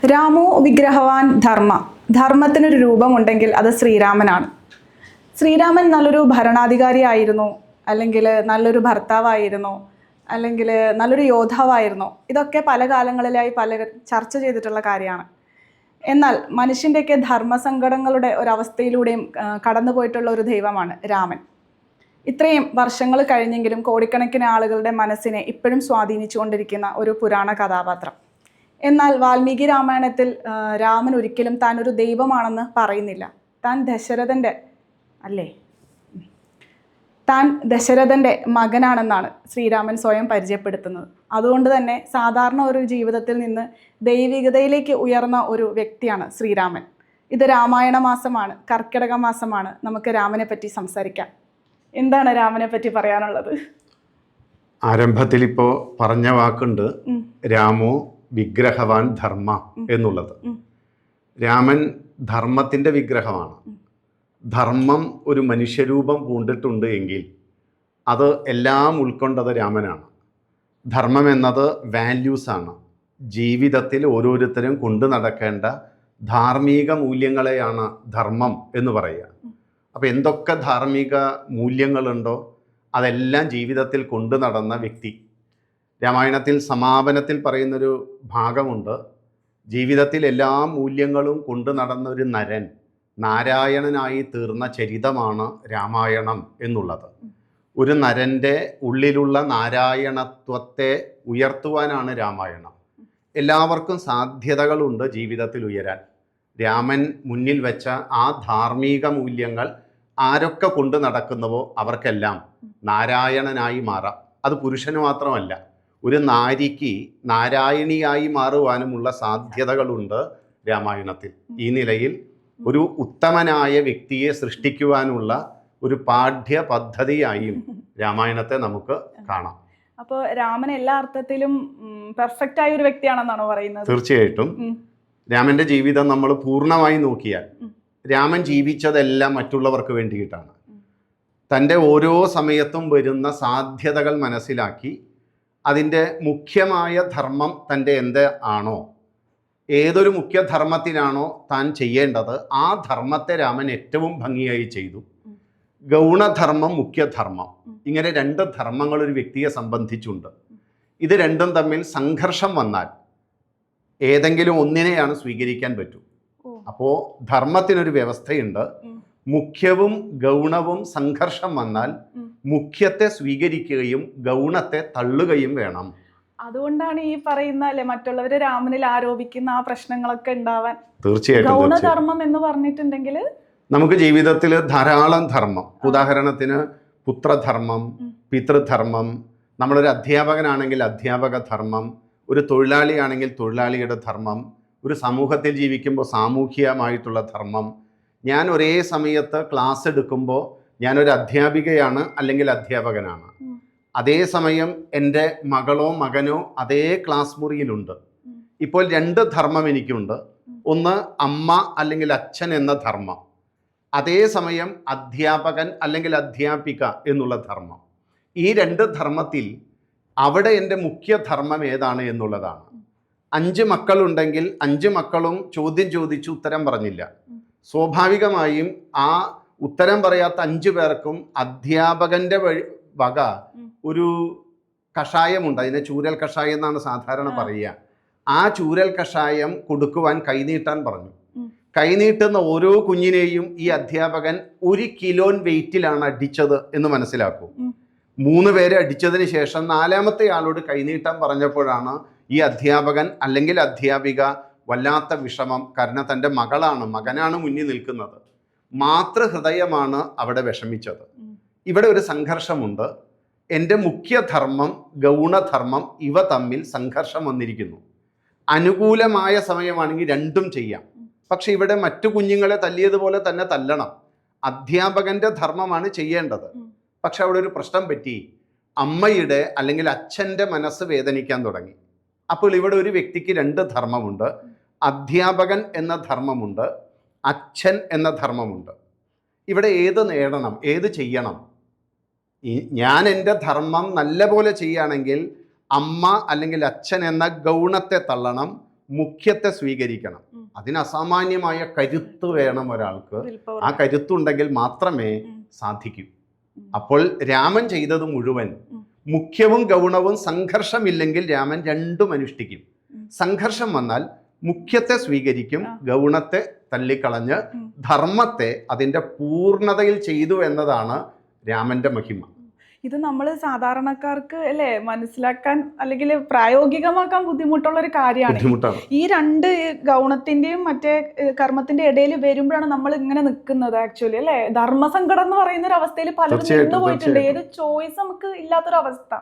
രാമോ വിഗ്രഹവാൻ ധർമ്മ. ധർമ്മത്തിനൊരു രൂപമുണ്ടെങ്കിൽ അത് ശ്രീരാമനാണ്. ശ്രീരാമൻ നല്ലൊരു ഭരണാധികാരിയായിരുന്നു, അല്ലെങ്കിൽ നല്ലൊരു ഭർത്താവായിരുന്നു, അല്ലെങ്കിൽ നല്ലൊരു യോദ്ധാവായിരുന്നു. ഇതൊക്കെ പല കാലങ്ങളിലായി പലർ ചർച്ച ചെയ്തിട്ടുള്ള കാര്യമാണ്. എന്നാൽ മനുഷ്യൻ്റെയൊക്കെ ധർമ്മസങ്കടങ്ങളുടെ ഒരവസ്ഥയിലൂടെയും കടന്നു പോയിട്ടുള്ള ഒരു ദൈവമാണ് രാമൻ. ഇത്രയും വർഷങ്ങൾ കഴിഞ്ഞെങ്കിലും കോടിക്കണക്കിന് ആളുകളുടെ മനസ്സിനെ ഇപ്പോഴും സ്വാധീനിച്ചുകൊണ്ടിരിക്കുന്ന ഒരു പുരാണ കഥാപാത്രം. എന്നാൽ വാൽമീകി രാമായണത്തിൽ രാമൻ ഒരിക്കലും താൻ ഒരു ദൈവമാണെന്ന് പറയുന്നില്ല. താൻ ദശരഥൻ്റെ മകനാണെന്നാണ് ശ്രീരാമൻ സ്വയം പരിചയപ്പെടുത്തുന്നത്. അതുകൊണ്ട് തന്നെ സാധാരണ ഒരു ജീവിതത്തിൽ നിന്ന് ദൈവികതയിലേക്ക് ഉയർന്ന ഒരു വ്യക്തിയാണ് ശ്രീരാമൻ. ഇത് രാമായണ മാസമാണ്, കർക്കിടക മാസമാണ്. നമുക്ക് രാമനെ പറ്റി സംസാരിക്കാം. എന്താണ് രാമനെ പറ്റി പറയാനുള്ളത്? ആരംഭത്തിൽ ഇപ്പോൾ പറഞ്ഞ വാക്കുണ്ട്, രാമോ വിഗ്രഹവാൻ ധർമ്മ എന്നുള്ളത്. രാമൻ ധർമ്മത്തിൻ്റെ വിഗ്രഹമാണ്. ധർമ്മം ഒരു മനുഷ്യരൂപം പൂണ്ടിട്ടുണ്ട് എങ്കിൽ അത് എല്ലാം ഉൾക്കൊണ്ടത് രാമനാണ്. ധർമ്മം എന്നത് വാല്യൂസാണ്. ജീവിതത്തിൽ ഓരോരുത്തരും കൊണ്ടു നടക്കേണ്ട ധാർമ്മിക മൂല്യങ്ങളെയാണ് ധർമ്മം എന്ന് പറയുക. അപ്പോൾ എന്തൊക്കെ ധാർമ്മിക മൂല്യങ്ങളുണ്ടോ അതെല്ലാം ജീവിതത്തിൽ കൊണ്ടു നടന്ന വ്യക്തി. രാമായണത്തിൽ സമാപനത്തിൽ പറയുന്നൊരു ഭാഗമുണ്ട്, ജീവിതത്തിൽ എല്ലാ മൂല്യങ്ങളും കൊണ്ടു നടന്ന ഒരു നരൻ നാരായണനായി തീർന്ന ചരിതമാണ് രാമായണം എന്നുള്ളത്. ഒരു നരൻ്റെ ഉള്ളിലുള്ള നാരായണത്വത്തെ ഉയർത്തുവാനാണ് രാമായണം. എല്ലാവർക്കും സാധ്യതകളുണ്ട് ജീവിതത്തിൽ ഉയരാൻ. രാമൻ മുന്നിൽ വെച്ച ആ ധാർമ്മിക മൂല്യങ്ങൾ ആരൊക്കെ കൊണ്ടു നടക്കുന്നുവോ അവർക്കെല്ലാം നാരായണനായി മാറാം. അത് പുരുഷന് മാത്രമല്ല, ഒരു നാരിക്ക് നാരായണിയായി മാറുവാനുമുള്ള സാധ്യതകളുണ്ട് രാമായണത്തിൽ. ഈ നിലയിൽ ഒരു ഉത്തമനായ വ്യക്തിയെ സൃഷ്ടിക്കുവാനുള്ള ഒരു പാഠ്യ പദ്ധതിയായും രാമായണത്തെ നമുക്ക് കാണാം. അപ്പോൾ രാമൻ എല്ലാ അർത്ഥത്തിലും പെർഫെക്റ്റ് ആയ ഒരു വ്യക്തിയാണെന്നാണോ പറയുന്നത്? തീർച്ചയായിട്ടും. രാമന്റെ ജീവിതം നമ്മൾ പൂർണ്ണമായി നോക്കിയാൽ രാമൻ ജീവിച്ചതെല്ലാം മറ്റുള്ളവർക്ക് വേണ്ടിയിട്ടാണ്. തൻ്റെ ഓരോ സമയത്തും വരുന്ന സാധ്യതകൾ മനസ്സിലാക്കി അതിൻ്റെ മുഖ്യമായ ധർമ്മം തൻ്റെ എന്ത് ആണോ, ഏതൊരു മുഖ്യധർമ്മത്തിനാണോ താൻ ചെയ്യേണ്ടത് ആ ധർമ്മത്തെ രാമൻ ഏറ്റവും ഭംഗിയായി ചെയ്തു. ഗൗണധർമ്മം, മുഖ്യധർമ്മം, ഇങ്ങനെ രണ്ട് ധർമ്മങ്ങൾ ഒരു വ്യക്തിയെ സംബന്ധിച്ചുണ്ട്. ഇത് രണ്ടും തമ്മിൽ സംഘർഷം വന്നാൽ ഏതെങ്കിലും ഒന്നിനെയാണ് സ്വീകരിക്കാൻ പറ്റൂ. അപ്പോൾ ധർമ്മത്തിനൊരു വ്യവസ്ഥയുണ്ട്. മുഖ്യവും ഗൗണവും സംഘർഷം വന്നാൽ മുഖ്യത്തെ സ്വീകരിക്കുകയും ഗൗണത്തെ തള്ളുകയും വേണം. അതുകൊണ്ടാണ് ഈ പറയുന്ന മറ്റുള്ളവര് രാമനിൽ ആരോപിക്കുന്ന ആ പ്രശ്നങ്ങളൊക്കെ ഉണ്ടാവാൻ. തീർച്ചയായിട്ടും ഗൗണധർമ്മം എന്ന് പറഞ്ഞിട്ടുണ്ടെങ്കിൽ നമുക്ക് ജീവിതത്തിൽ ധാരാളം ധർമ്മം, ഉദാഹരണത്തിന് പുത്രധർമ്മം, പിതൃധർമ്മം, നമ്മളൊരു അധ്യാപകനാണെങ്കിൽ അധ്യാപക ധർമ്മം, ഒരു തൊഴിലാളിയാണെങ്കിൽ തൊഴിലാളിയുടെ ധർമ്മം, ഒരു സമൂഹത്തിൽ ജീവിക്കുമ്പോൾ സാമൂഹികമായിട്ടുള്ള ധർമ്മം. ഞാൻ ഒരേ സമയത്ത് ക്ലാസ് എടുക്കുമ്പോൾ ഞാനൊരു അധ്യാപികയാണ് അല്ലെങ്കിൽ അധ്യാപകനാണ്. അതേസമയം എൻ്റെ മകളോ മകനോ അതേ ക്ലാസ് മുറിയിലുണ്ട്. ഇപ്പോൾ രണ്ട് ധർമ്മം എനിക്കുണ്ട്. ഒന്ന് അമ്മ അല്ലെങ്കിൽ അച്ഛൻ എന്ന ധർമ്മം, അതേസമയം അധ്യാപകൻ അല്ലെങ്കിൽ അധ്യാപിക എന്നുള്ള ധർമ്മം. ഈ രണ്ട് ധർമ്മത്തിൽ അവിടെ എൻ്റെ മുഖ്യധർമ്മം ഏതാണ് എന്നുള്ളതാണ്. 5 മക്കളുണ്ടെങ്കിൽ 5 മക്കളും ചോദ്യം ചോദിച്ച് ഉത്തരം പറഞ്ഞില്ല. സ്വാഭാവികമായും ആ ഉത്തരം പറയാത്ത 5 പേർക്കും അധ്യാപകൻ്റെ വക ഒരു കഷായമുണ്ട്. അതിനെ ചൂരൽ കഷായം എന്നാണ് സാധാരണ പറയുക. ആ ചൂരൽ കഷായം കൊടുക്കുവാൻ കൈനീട്ടാൻ പറഞ്ഞു. കൈനീട്ടുന്ന ഓരോ കുഞ്ഞിനെയും ഈ അധ്യാപകൻ 1 കിലോ വെയിറ്റിലാണ് അടിച്ചത് എന്ന് മനസ്സിലാക്കൂ. 3 പേരെ അടിച്ചതിന് ശേഷം 4ാമത്തെ ആളോട് കൈനീട്ടാൻ പറഞ്ഞപ്പോഴാണ് ഈ അധ്യാപകൻ അല്ലെങ്കിൽ അധ്യാപിക വല്ലാത്ത വിഷമം. കാരണം തൻ്റെ മകനാണ് മുന്നിൽ നിൽക്കുന്നത്. മാതൃഹൃദയമാണ് അവിടെ വിഷമിച്ചത്. ഇവിടെ ഒരു സംഘർഷമുണ്ട്. എൻ്റെ മുഖ്യധർമ്മം, ഗൗണധർമ്മം, ഇവ തമ്മിൽ സംഘർഷം വന്നിരിക്കുന്നു. അനുകൂലമായ സമയമാണെങ്കിൽ രണ്ടും ചെയ്യാം. പക്ഷെ ഇവിടെ മറ്റു കുഞ്ഞുങ്ങളെ തല്ലിയതുപോലെ തന്നെ തല്ലണം. അധ്യാപകൻ്റെ ധർമ്മമാണ് ചെയ്യേണ്ടത്. പക്ഷെ അവിടെ ഒരു പ്രശ്നം പറ്റി. അമ്മയുടെ അല്ലെങ്കിൽ അച്ഛൻ്റെ മനസ്സ് വേദനിക്കാൻ തുടങ്ങി. അപ്പോൾ ഇവിടെ ഒരു വ്യക്തിക്ക് 2 ധർമ്മമുണ്ട്. അധ്യാപകൻ എന്ന ധർമ്മമുണ്ട്, അച്ഛൻ എന്ന ധർമ്മമുണ്ട്. ഇവിടെ ഏത് നേടണം, ഏത് ചെയ്യണം? ഞാൻ എൻ്റെ ധർമ്മം നല്ല പോലെ ചെയ്യുകയാണെങ്കിൽ അമ്മ അല്ലെങ്കിൽ അച്ഛൻ എന്ന ഗൗണത്തെ തള്ളണം, മുഖ്യത്തെ സ്വീകരിക്കണം. അതിന് അസാമാന്യമായ കരുത്ത് വേണം ഒരാൾക്ക്. ആ കരുത്തുണ്ടെങ്കിൽ മാത്രമേ സാധിക്കൂ. അപ്പോൾ രാമൻ ചെയ്തത് മുഴുവൻ മുഖ്യവും ഗൗണവും സംഘർഷമില്ലെങ്കിൽ രാമൻ രണ്ടും അനുഷ്ഠിക്കും. സംഘർഷം വന്നാൽ മുഖ്യത്തെ സ്വീകരിക്കും, ഗൗണത്തെ തള്ളിക്കളഞ്ഞ് ധർമ്മത്തെ അതിൻ്റെ പൂർണ്ണതയിൽ ചെയ്തു എന്നതാണ് രാമന്റെ മഹിമ. ഇത് നമ്മൾ സാധാരണക്കാർക്ക് അല്ലേ മനസ്സിലാക്കാൻ അല്ലെങ്കിൽ പ്രായോഗികമാക്കാൻ ബുദ്ധിമുട്ടുള്ള ഒരു കാര്യമാണ്. ഈ രണ്ട് ഗൗണത്തിന്റെയും മറ്റേ കർമ്മത്തിന്റെ ഇടയിൽ വരുമ്പോഴാണ് നമ്മൾ ഇങ്ങനെ നിൽക്കുന്നത് ആക്ച്വലി അല്ലേ. ധർമ്മസങ്കടം എന്ന് പറയുന്ന ഒരു അവസ്ഥയിൽ പലരും നിന്ന് പോയിട്ടുണ്ട്. ഏത് ചോയ്സ് നമുക്ക് ഇല്ലാത്തൊരവസ്ഥ.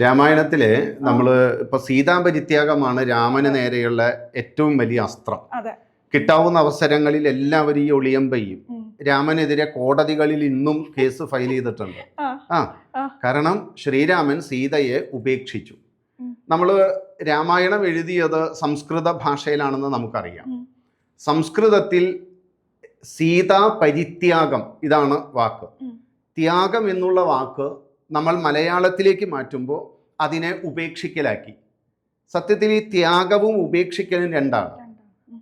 രാമായണത്തിലെ നമ്മള് ഇപ്പൊ സീതാപരിത്യാഗമാണ് രാമന് നേരെയുള്ള ഏറ്റവും വലിയ അസ്ത്രം. കിട്ടാവുന്ന അവസരങ്ങളിൽ എല്ലാവരും ഈ ഒളിയമ്പയും രാമനെതിരെ കോടതികളിൽ ഇന്നും കേസ് ഫയൽ ചെയ്തിട്ടുണ്ട്. കാരണം ശ്രീരാമൻ സീതയെ ഉപേക്ഷിച്ചു. നമ്മൾ രാമായണം എഴുതിയത് സംസ്കൃത ഭാഷയിലാണെന്ന് നമുക്കറിയാം. സംസ്കൃതത്തിൽ സീതാ പരിത്യാഗം ഇതാണ് വാക്ക്. ത്യാഗം എന്നുള്ള വാക്ക് നമ്മൾ മലയാളത്തിലേക്ക് മാറ്റുമ്പോൾ അതിനെ ഉപേക്ഷിക്കലാക്കി. സത്യത്തിൽ ഈ ത്യാഗവും ഉപേക്ഷിക്കലും രണ്ടാണ്.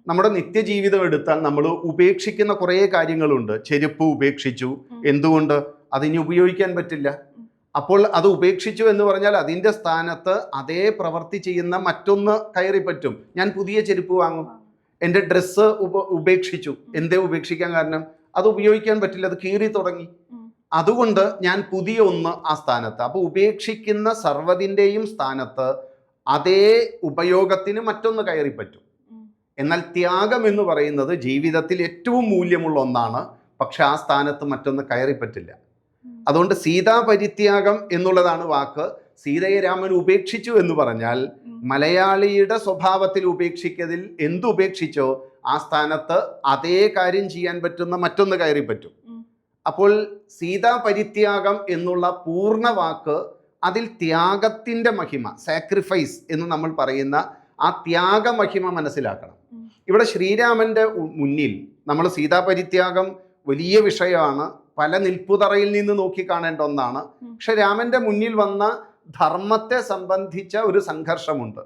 നമ്മുടെ നിത്യജീവിതം എടുത്താൽ നമ്മൾ ഉപേക്ഷിക്കുന്ന കുറേ കാര്യങ്ങളുണ്ട്. ചെരുപ്പ് ഉപേക്ഷിച്ചു. എന്തുകൊണ്ട്? അതിന് ഉപയോഗിക്കാൻ പറ്റില്ല. അപ്പോൾ അത് ഉപേക്ഷിച്ചു എന്ന് പറഞ്ഞാൽ അതിൻ്റെ സ്ഥാനത്ത് അതേ പ്രവൃത്തി ചെയ്യുന്ന മറ്റൊന്ന് കയറി പറ്റും. ഞാൻ പുതിയ ചെരുപ്പ് വാങ്ങും. എൻ്റെ ഡ്രസ്സ് ഉപേക്ഷിച്ചു. എന്തേ ഉപേക്ഷിക്കാൻ കാരണം? അത് ഉപയോഗിക്കാൻ പറ്റില്ല, അത് കീറി തുടങ്ങി. അതുകൊണ്ട് ഞാൻ പുതിയ ഒന്ന് ആ സ്ഥാനത്ത്. അപ്പോൾ ഉപേക്ഷിക്കുന്ന സർവ്വതിൻ്റെയും സ്ഥാനത്ത് അതേ ഉപയോഗത്തിന് മറ്റൊന്ന് കയറി പറ്റും. എന്നാൽ ത്യാഗം എന്ന് പറയുന്നത് ജീവിതത്തിൽ ഏറ്റവും മൂല്യമുള്ള ഒന്നാണ്. പക്ഷെ ആ സ്ഥാനത്ത് മറ്റൊന്ന് കയറി പറ്റില്ല. അതുകൊണ്ട് സീതാ പരിത്യാഗം എന്നുള്ളതാണ് വാക്ക്. സീതയെ രാമൻ ഉപേക്ഷിച്ചു എന്ന് പറഞ്ഞാൽ മലയാളിയുടെ സ്വഭാവത്തിൽ ഉപേക്ഷിക്കതിൽ എന്തുപേക്ഷിച്ചോ ആ സ്ഥാനത്ത് അതേ കാര്യം ചെയ്യാൻ പറ്റുന്ന മറ്റൊന്ന് കയറി പറ്റും. അപ്പോൾ സീതാ പരിത്യാഗം എന്നുള്ള പൂർണ്ണ വാക്ക് അതിൽ ത്യാഗത്തിൻ്റെ മഹിമ, സാക്രിഫൈസ് എന്ന് നമ്മൾ പറയുന്ന ആ ത്യാഗമഹിമ മനസ്സിലാക്കണം. ഇവിടെ ശ്രീരാമന്റെ മുന്നിൽ നമ്മൾ സീതാപരിത്യാഗം വലിയ വിഷയമാണ്, പല നിൽപ്പുതറയിൽ നിന്ന് നോക്കി കാണേണ്ട ഒന്നാണ്. പക്ഷെ രാമന്റെ മുന്നിൽ വന്ന ധർമ്മത്തെ സംബന്ധിച്ച ഒരു സംഘർഷമുണ്ട്.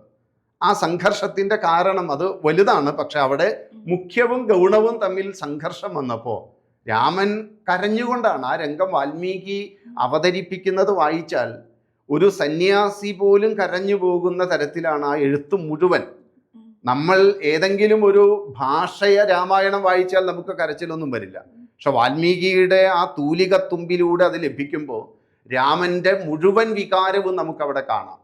ആ സംഘർഷത്തിന്റെ കാരണം അത് വലുതാണ്. പക്ഷെ അവിടെ മുഖ്യവും ഗൗണവും തമ്മിൽ സംഘർഷം വന്നപ്പോൾ രാമൻ കരഞ്ഞുകൊണ്ടാണ് ആ രംഗം വാൽമീകി അവതരിപ്പിക്കുന്നത്. വായിച്ചാൽ ഒരു സന്യാസി പോലും കരഞ്ഞു പോകുന്ന തരത്തിലാണ് ആ എഴുത്ത് മുഴുവൻ. നമ്മൾ ഏതെങ്കിലും ഒരു ഭാഷയ രാമായണം വായിച്ചാൽ നമുക്ക് കരച്ചിലൊന്നും വരില്ല. പക്ഷെ വാൽമീകിയുടെ ആ തൂലികത്തുമ്പിലൂടെ അത് ലഭിക്കുമ്പോൾ രാമൻ്റെ മുഴുവൻ വികാരവും നമുക്കവിടെ കാണാം.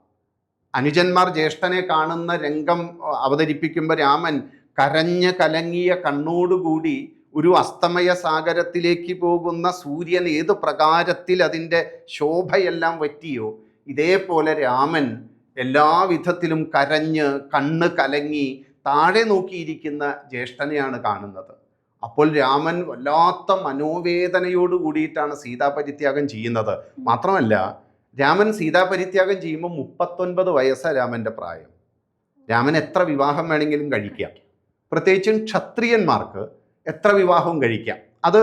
അനുജന്മാർ ജ്യേഷ്ഠനെ കാണുന്ന രംഗം അവതരിപ്പിക്കുമ്പോൾ രാമൻ കരഞ്ഞ് കലങ്ങിയ കണ്ണോടുകൂടി ഒരു അസ്തമയ സാഗരത്തിലേക്ക് പോകുന്ന സൂര്യൻ ഏത് പ്രകാരത്തിൽ അതിൻ്റെ ശോഭയെല്ലാം വറ്റിയോ ഇതേപോലെ രാമൻ എല്ലാവിധത്തിലും കരഞ്ഞ് കണ്ണ് കലങ്ങി താഴെ നോക്കിയിരിക്കുന്ന ജ്യേഷ്ഠനെയാണ് കാണുന്നത്. അപ്പോൾ രാമൻ വല്ലാത്ത മനോവേദനയോട് കൂടിയിട്ടാണ് സീതാപരിത്യാഗം ചെയ്യുന്നത്. മാത്രമല്ല, രാമൻ സീതാപരിത്യാഗം ചെയ്യുമ്പോൾ 39 വയസ്സാണ് രാമൻ്റെ പ്രായം. രാമൻ എത്ര വിവാഹം വേണമെങ്കിലും കഴിക്കാം. പ്രത്യേകിച്ചും ക്ഷത്രിയന്മാർക്ക് എത്ര വിവാഹവും കഴിക്കാം. അത്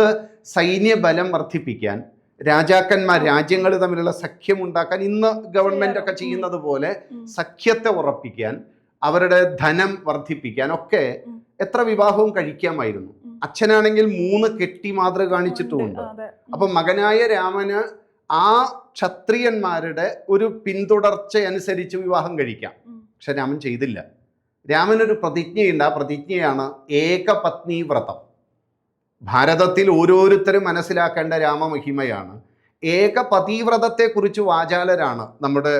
സൈന്യബലം വർദ്ധിപ്പിക്കാൻ, രാജാക്കന്മാർ രാജ്യങ്ങൾ തമ്മിലുള്ള സഖ്യമുണ്ടാക്കാൻ, ഇന്ന് ഗവൺമെന്റ് ഒക്കെ ചെയ്യുന്നത് പോലെ സഖ്യത്തെ ഉറപ്പിക്കാൻ, അവരുടെ ധനം വർദ്ധിപ്പിക്കാൻ ഒക്കെ എത്ര വിവാഹവും കഴിക്കാമായിരുന്നു. അച്ഛനാണെങ്കിൽ 3 കെട്ടി മാതൃക കാണിച്ചിട്ടുമുണ്ട്. അപ്പൊ മകനായ രാമന് ആ ക്ഷത്രിയന്മാരുടെ ഒരു പിന്തുടർച്ച അനുസരിച്ച് വിവാഹം കഴിക്കാം. പക്ഷെ രാമൻ ചെയ്തില്ല. രാമനൊരു പ്രതിജ്ഞയുണ്ട്. ആ പ്രതിജ്ഞയാണ് ഏകപത്നി വ്രതം. ഭാരതത്തിൽ ഓരോരുത്തരും മനസ്സിലാക്കേണ്ട രാമമഹിമയാണ്. ഏകപതിവ്രതത്തെക്കുറിച്ച് വാചാലരാണ് നമ്മുടെ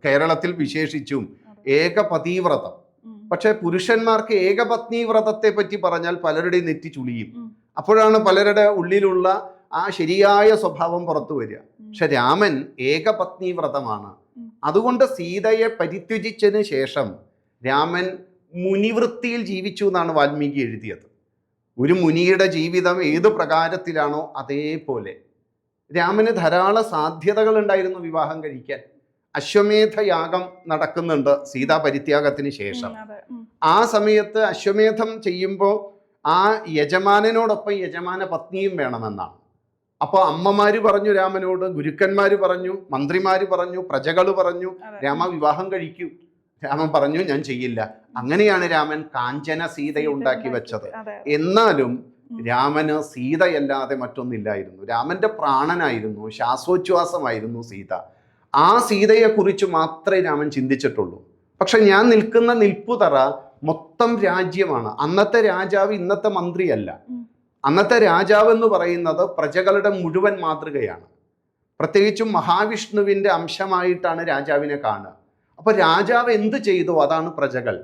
കേരളത്തിൽ വിശേഷിച്ചും. ഏകപതിവ്രതം. പക്ഷെ പുരുഷന്മാർക്ക് ഏകപത്നി വ്രതത്തെ പറ്റി പറഞ്ഞാൽ പലരുടെയും നെറ്റി ചുളിയും. അപ്പോഴാണ് പലരുടെ ഉള്ളിലുള്ള ആ ശരിയായ സ്വഭാവം പുറത്തു വരിക. പക്ഷെ രാമൻ ഏകപത്നി വ്രതമാണ്. അതുകൊണ്ട് സീതയെ പരിത്യജിച്ചതിന് ശേഷം രാമൻ മുനിവൃത്തിയിൽ ജീവിച്ചു എന്നാണ് വാൽമീകി എഴുതിയത്. ഒരു മുനിയുടെ ജീവിതം ഏത് പ്രകാരത്തിലാണോ അതേപോലെ രാമന് ധാരാളം സാധ്യതകൾ ഉണ്ടായിരുന്നു വിവാഹം കഴിക്കാൻ. അശ്വമേധയാഗം നടക്കുന്നുണ്ട് സീതാപരിത്യാഗത്തിന് ശേഷം. ആ സമയത്ത് അശ്വമേധം ചെയ്യുമ്പോൾ ആ യജമാനനോടൊപ്പം യജമാന പത്നിയും വേണമെന്നാണ്. അപ്പോൾ അമ്മമാര് പറഞ്ഞു രാമനോട്, ഗുരുക്കന്മാര് പറഞ്ഞു, മന്ത്രിമാര് പറഞ്ഞു, പ്രജകൾ പറഞ്ഞു, രാമ വിവാഹം കഴിക്കൂ. രാമൻ പറഞ്ഞു ഞാൻ ചെയ്യില്ല. അങ്ങനെയാണ് രാമൻ കാഞ്ചന സീതയെ ഉണ്ടാക്കി വെച്ചത്. അതെ. എന്നാലും രാമന് സീതയല്ലാതെ മറ്റൊന്നില്ലായിരുന്നു. രാമന്റെ പ്രാണനായിരുന്നു, ശ്വാസോച്ഛ്വാസമായിരുന്നു സീത. ആ സീതയെക്കുറിച്ച് മാത്രമേ രാമൻ ചിന്തിച്ചിട്ടുള്ളൂ. പക്ഷെ ഞാൻ നിൽക്കുന്ന നിൽപ്പുതറ മൊത്തം രാജ്യമാണ്. അന്നത്തെ രാജാവ് ഇന്നത്തെ മന്ത്രിയല്ല. അന്നത്തെ രാജാവ് എന്ന് പറയുന്നത് പ്രജകളുടെ മുഴുവൻ മാതൃകയാണ്. പ്രത്യേകിച്ചും മഹാവിഷ്ണുവിൻ്റെ അംശമായിട്ടാണ് രാജാവിനെ കാണുക. അപ്പോൾ രാജാവ് എന്ത് ചെയ്തു അതാണ് പ്രജകൾ.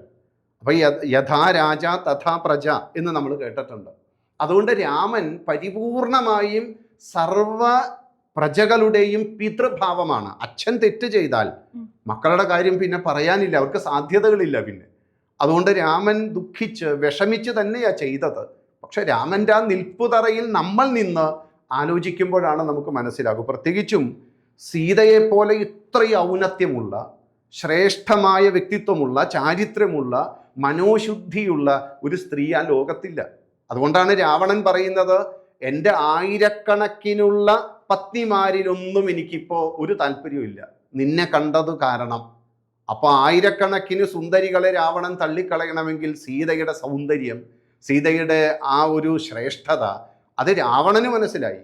അപ്പോൾ യഥാ രാജ തഥാ പ്രജ എന്ന് നമ്മൾ കേട്ടിട്ടുണ്ട്. അതുകൊണ്ട് രാമൻ പരിപൂർണമായും സർവ പ്രജകളുടെയും പിതൃഭാവമാണ്. അച്ഛൻ തെറ്റ് ചെയ്താൽ മക്കളുടെ കാര്യം പിന്നെ പറയാനില്ല, അവർക്ക് സാധ്യതകളില്ല പിന്നെ. അതുകൊണ്ട് രാമൻ ദുഃഖിച്ച് വിഷമിച്ച് തന്നെയാണ് ചെയ്തത്. പക്ഷെ രാമൻ്റെ ആ നിൽപ്പുതറയിൽ നമ്മൾ നിന്ന് ആലോചിക്കുമ്പോഴാണ് നമുക്ക് മനസ്സിലാകും. പ്രത്യേകിച്ചും സീതയെപ്പോലെ ഇത്രയും ഔന്നത്യമുള്ള, ശ്രേഷ്ഠമായ വ്യക്തിത്വമുള്ള, ചാരിത്രമുള്ള, മനോശുദ്ധിയുള്ള ഒരു സ്ത്രീ ആ ലോകത്തില്ല. അതുകൊണ്ടാണ് രാവണൻ പറയുന്നത്, എൻ്റെ ആയിരക്കണക്കിനുള്ള പത്നിമാരിലൊന്നും എനിക്കിപ്പോൾ ഒരു താല്പര്യമില്ല, നിന്നെ കണ്ടത് കാരണം. അപ്പോൾ ആയിരക്കണക്കിന് സുന്ദരികളെ രാവണൻ തള്ളിക്കളയണമെങ്കിൽ സീതയുടെ സൗന്ദര്യം, സീതയുടെ ആ ഒരു ശ്രേഷ്ഠത അത് രാവണന് മനസ്സിലായി.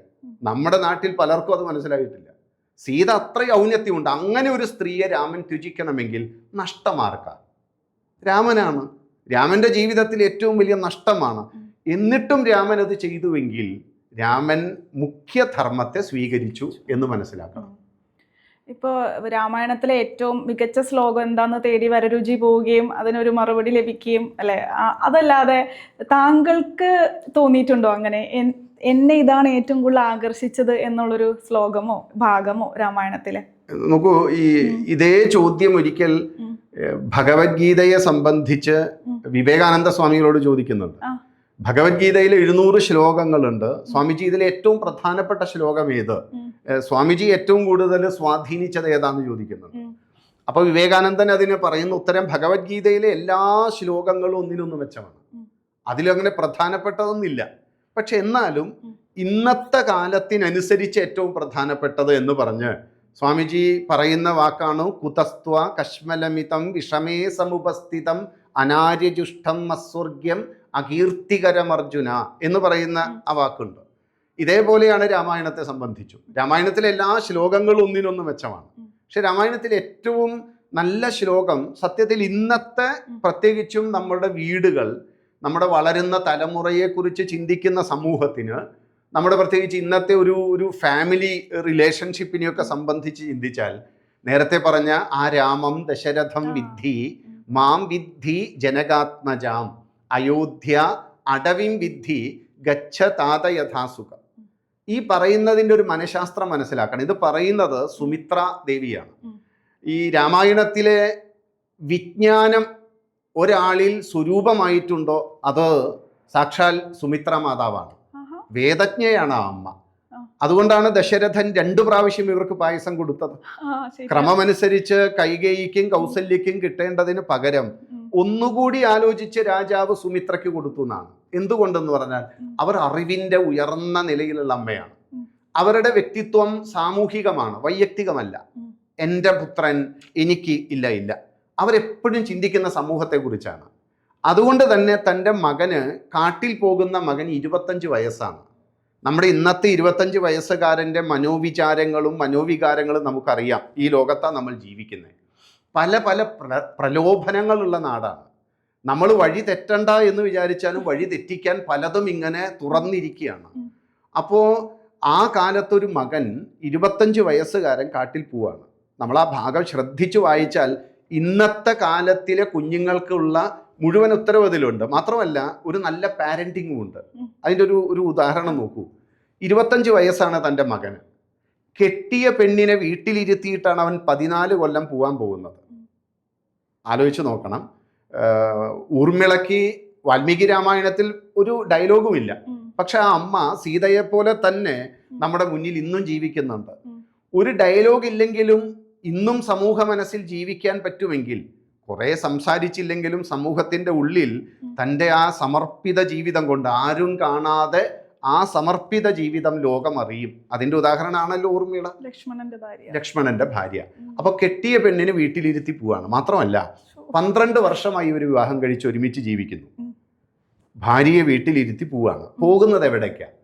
നമ്മുടെ നാട്ടിൽ പലർക്കും അത് മനസ്സിലായിട്ടില്ല. സീത അത്രയും ഔന്നത്യമുണ്ട്. അങ്ങനെ ഒരു സ്ത്രീയെ രാമൻ ത്യജിക്കണമെങ്കിൽ നഷ്ടമാർക്ക രാമനാണ്. രാമൻ്റെ ജീവിതത്തിൽ ഏറ്റവും വലിയ നഷ്ടമാണ്. എന്നിട്ടും രാമൻ അത് ചെയ്തുവെങ്കിൽ രാമൻ മുഖ്യധർമ്മത്തെ സ്വീകരിച്ചു എന്ന് മനസ്സിലാക്കണം. ഇപ്പോൾ രാമായണത്തിലെ ഏറ്റവും മികച്ച ശ്ലോകം എന്താന്ന് തേടി വരരുചി പോവുകയും അതിനൊരു മറുപടി ലഭിക്കുകയും അല്ലെ, അതല്ലാതെ താങ്കൾക്ക് തോന്നിയിട്ടുണ്ടോ അങ്ങനെ എന്നെ ഇതാണ് ഏറ്റവും കൂടുതൽ ആകർഷിച്ചത് എന്നുള്ളൊരു ശ്ലോകമോ ഭാഗമോ രാമായണത്തിലെ? നോക്കൂ, ഇതേ ചോദ്യം ഒരിക്കൽ ഭഗവത്ഗീതയെ സംബന്ധിച്ച് വിവേകാനന്ദ സ്വാമികളോട് ചോദിക്കുന്നുണ്ട്. ഭഗവത്ഗീതയിൽ 700 ശ്ലോകങ്ങളുണ്ട്. സ്വാമിജി ഇതിലെ ഏറ്റവും പ്രധാനപ്പെട്ട ശ്ലോകം ഏത്, സ്വാമിജി ഏറ്റവും കൂടുതൽ സ്വാധീനിച്ചത് ഏതാന്ന് ചോദിക്കുന്നുണ്ട്. അപ്പോൾ വിവേകാനന്ദൻ അതിന് പറയുന്ന ഉത്തരം, ഭഗവത്ഗീതയിലെ എല്ലാ ശ്ലോകങ്ങളും ഒന്നിനൊന്നും മെച്ചമാണ്, അതിലങ്ങനെ പ്രധാനപ്പെട്ടതൊന്നുമില്ല. പക്ഷെ എന്നാലും ഇന്നത്തെ കാലത്തിനനുസരിച്ച് ഏറ്റവും പ്രധാനപ്പെട്ടത് എന്ന് പറഞ്ഞ് സ്വാമിജി പറയുന്ന വാക്കാണ് കുതസ്ത്വ കശ്മലമിതം വിഷമേ സമുപസ്ഥിതം അനാര്യജുഷ്ടം അസ്വർഗ്യം അകീർത്തികരമർജുന എന്ന് പറയുന്ന ആ വാക്കുണ്ട്. ഇതേപോലെയാണ് രാമായണത്തെ സംബന്ധിച്ചു. രാമായണത്തിലെ എല്ലാ ശ്ലോകങ്ങളും ഒന്നിനൊന്നും മെച്ചമാണ്. പക്ഷെ രാമായണത്തിലെ ഏറ്റവും നല്ല ശ്ലോകം സത്യത്തിൽ ഇന്നത്തെ, പ്രത്യേകിച്ചും നമ്മുടെ വീടുകൾ, നമ്മുടെ വളരുന്ന തലമുറയെക്കുറിച്ച് ചിന്തിക്കുന്ന സമൂഹത്തിന്, നമ്മുടെ പ്രത്യേകിച്ച് ഇന്നത്തെ ഒരു ഫാമിലി റിലേഷൻഷിപ്പിനെയൊക്കെ സംബന്ധിച്ച് ചിന്തിച്ചാൽ, നേരത്തെ പറഞ്ഞ ആ രാമം ദശരഥം വിദ്ധി മാം വിദ്ധി ജനകാത്മജാം അയോധ്യ അടവിം വിദ്ധി ഗച്ഛ താത യഥാസുഖം. ഈ പറയുന്നതിൻ്റെ ഒരു മനഃശാസ്ത്രം മനസ്സിലാക്കണം. ഇത് പറയുന്നത് സുമിത്ര ദേവിയാണ്. ഈ രാമായണത്തിലെ വിജ്ഞാനം ഒരാളിൽ സ്വരൂപമായിട്ടുണ്ടോ അത് സാക്ഷാൽ സുമിത്ര മാതാവാണ്. വേദജ്ഞയാണ് ആ അമ്മ. അതുകൊണ്ടാണ് ദശരഥൻ 2 പ്രാവശ്യം ഇവർക്ക് പായസം കൊടുത്തത്. ക്രമമനുസരിച്ച് കൈകേയിക്കും കൗസല്യക്കും കിട്ടേണ്ടതിന് പകരം ഒന്നുകൂടി ആലോചിച്ച് രാജാവ് സുമിത്രയ്ക്ക് കൊടുത്തു എന്നാണ്. എന്തുകൊണ്ടെന്ന് പറഞ്ഞാൽ അവർ അറിവിൻ്റെ ഉയർന്ന നിലയിലുള്ള അമ്മയാണ്. അവരുടെ വ്യക്തിത്വം സാമൂഹികമാണ്, വൈയക്തികമല്ല. എൻ്റെ പുത്രൻ എനിക്ക് ഇല്ല. അവരെപ്പോഴും ചിന്തിക്കുന്ന സമൂഹത്തെക്കുറിച്ചാണ്. അതുകൊണ്ട് തന്നെ തൻ്റെ മകന്, കാട്ടിൽ പോകുന്ന മകൻ 25 വയസ്സാണ്. നമ്മുടെ ഇന്നത്തെ 25 വയസ്സുകാരൻ്റെ മനോവിചാരങ്ങളും മനോവികാരങ്ങളും നമുക്കറിയാം. ഈ ലോകത്താണ് നമ്മൾ ജീവിക്കുന്നത്. പല പ്രലോഭനങ്ങളുള്ള നാടാണ്. നമ്മൾ വഴി തെറ്റണ്ട എന്ന് വിചാരിച്ചാലും വഴി തെറ്റിക്കാൻ പലതും ഇങ്ങനെ തുറന്നിരിക്കുകയാണ്. അപ്പോൾ ആ കാലത്തൊരു മകൻ 25 വയസ്സുകാരൻ കാട്ടിൽ പോവാണ്. നമ്മൾ ആ ഭാഗം ശ്രദ്ധിച്ചു വായിച്ചാൽ ഇന്നത്തെ കാലത്തിലെ കുഞ്ഞുങ്ങൾക്കുള്ള മുഴുവൻ ഉത്തരവതിലുണ്ട്. മാത്രമല്ല ഒരു നല്ല പാരൻറ്റിങ്ങും ഉണ്ട്. അതിൻ്റെ ഒരു ഉദാഹരണം നോക്കൂ. 25 വയസ്സാണ് തൻ്റെ മകന്. കെട്ടിയ പെണ്ണിനെ വീട്ടിലിരുത്തിയിട്ടാണ് അവൻ 14 കൊല്ലം പോകാൻ പോകുന്നത്. ആലോചിച്ച് നോക്കണം. ഊർമിളയ്ക്ക് വാൽമീകി രാമായണത്തിൽ ഒരു ഡയലോഗുമില്ല. പക്ഷെ ആ അമ്മ സീതയെപ്പോലെ തന്നെ നമ്മുടെ മുന്നിൽ ഇന്നും ജീവിക്കുന്നുണ്ട്. ഒരു ഡയലോഗ് ഇല്ലെങ്കിലും ഇന്നും സമൂഹ മനസ്സിൽ ജീവിക്കാൻ പറ്റുമെങ്കിൽ, കുറേ സംസാരിച്ചില്ലെങ്കിലും സമൂഹത്തിൻ്റെ ഉള്ളിൽ തൻ്റെ ആ സമർപ്പിത ജീവിതം കൊണ്ട്, ആരും കാണാതെ ആ സമർപ്പിത ജീവിതം ലോകം അറിയും. അതിൻ്റെ ഉദാഹരണമാണല്ലോ ഊർമിള, ലക്ഷ്മണന്റെ ഭാര്യ. അപ്പോൾ കെട്ടിയ പെണ്ണിന് വീട്ടിലിരുത്തി പോവാണ്. മാത്രമല്ല 12 വർഷമായി ഇവർ വിവാഹം കഴിച്ച് ഒരുമിച്ച് ജീവിക്കുന്നു. ഭാര്യയെ വീട്ടിലിരുത്തി പോവാണ്. പോകുന്നത് എവിടേക്കാണ്?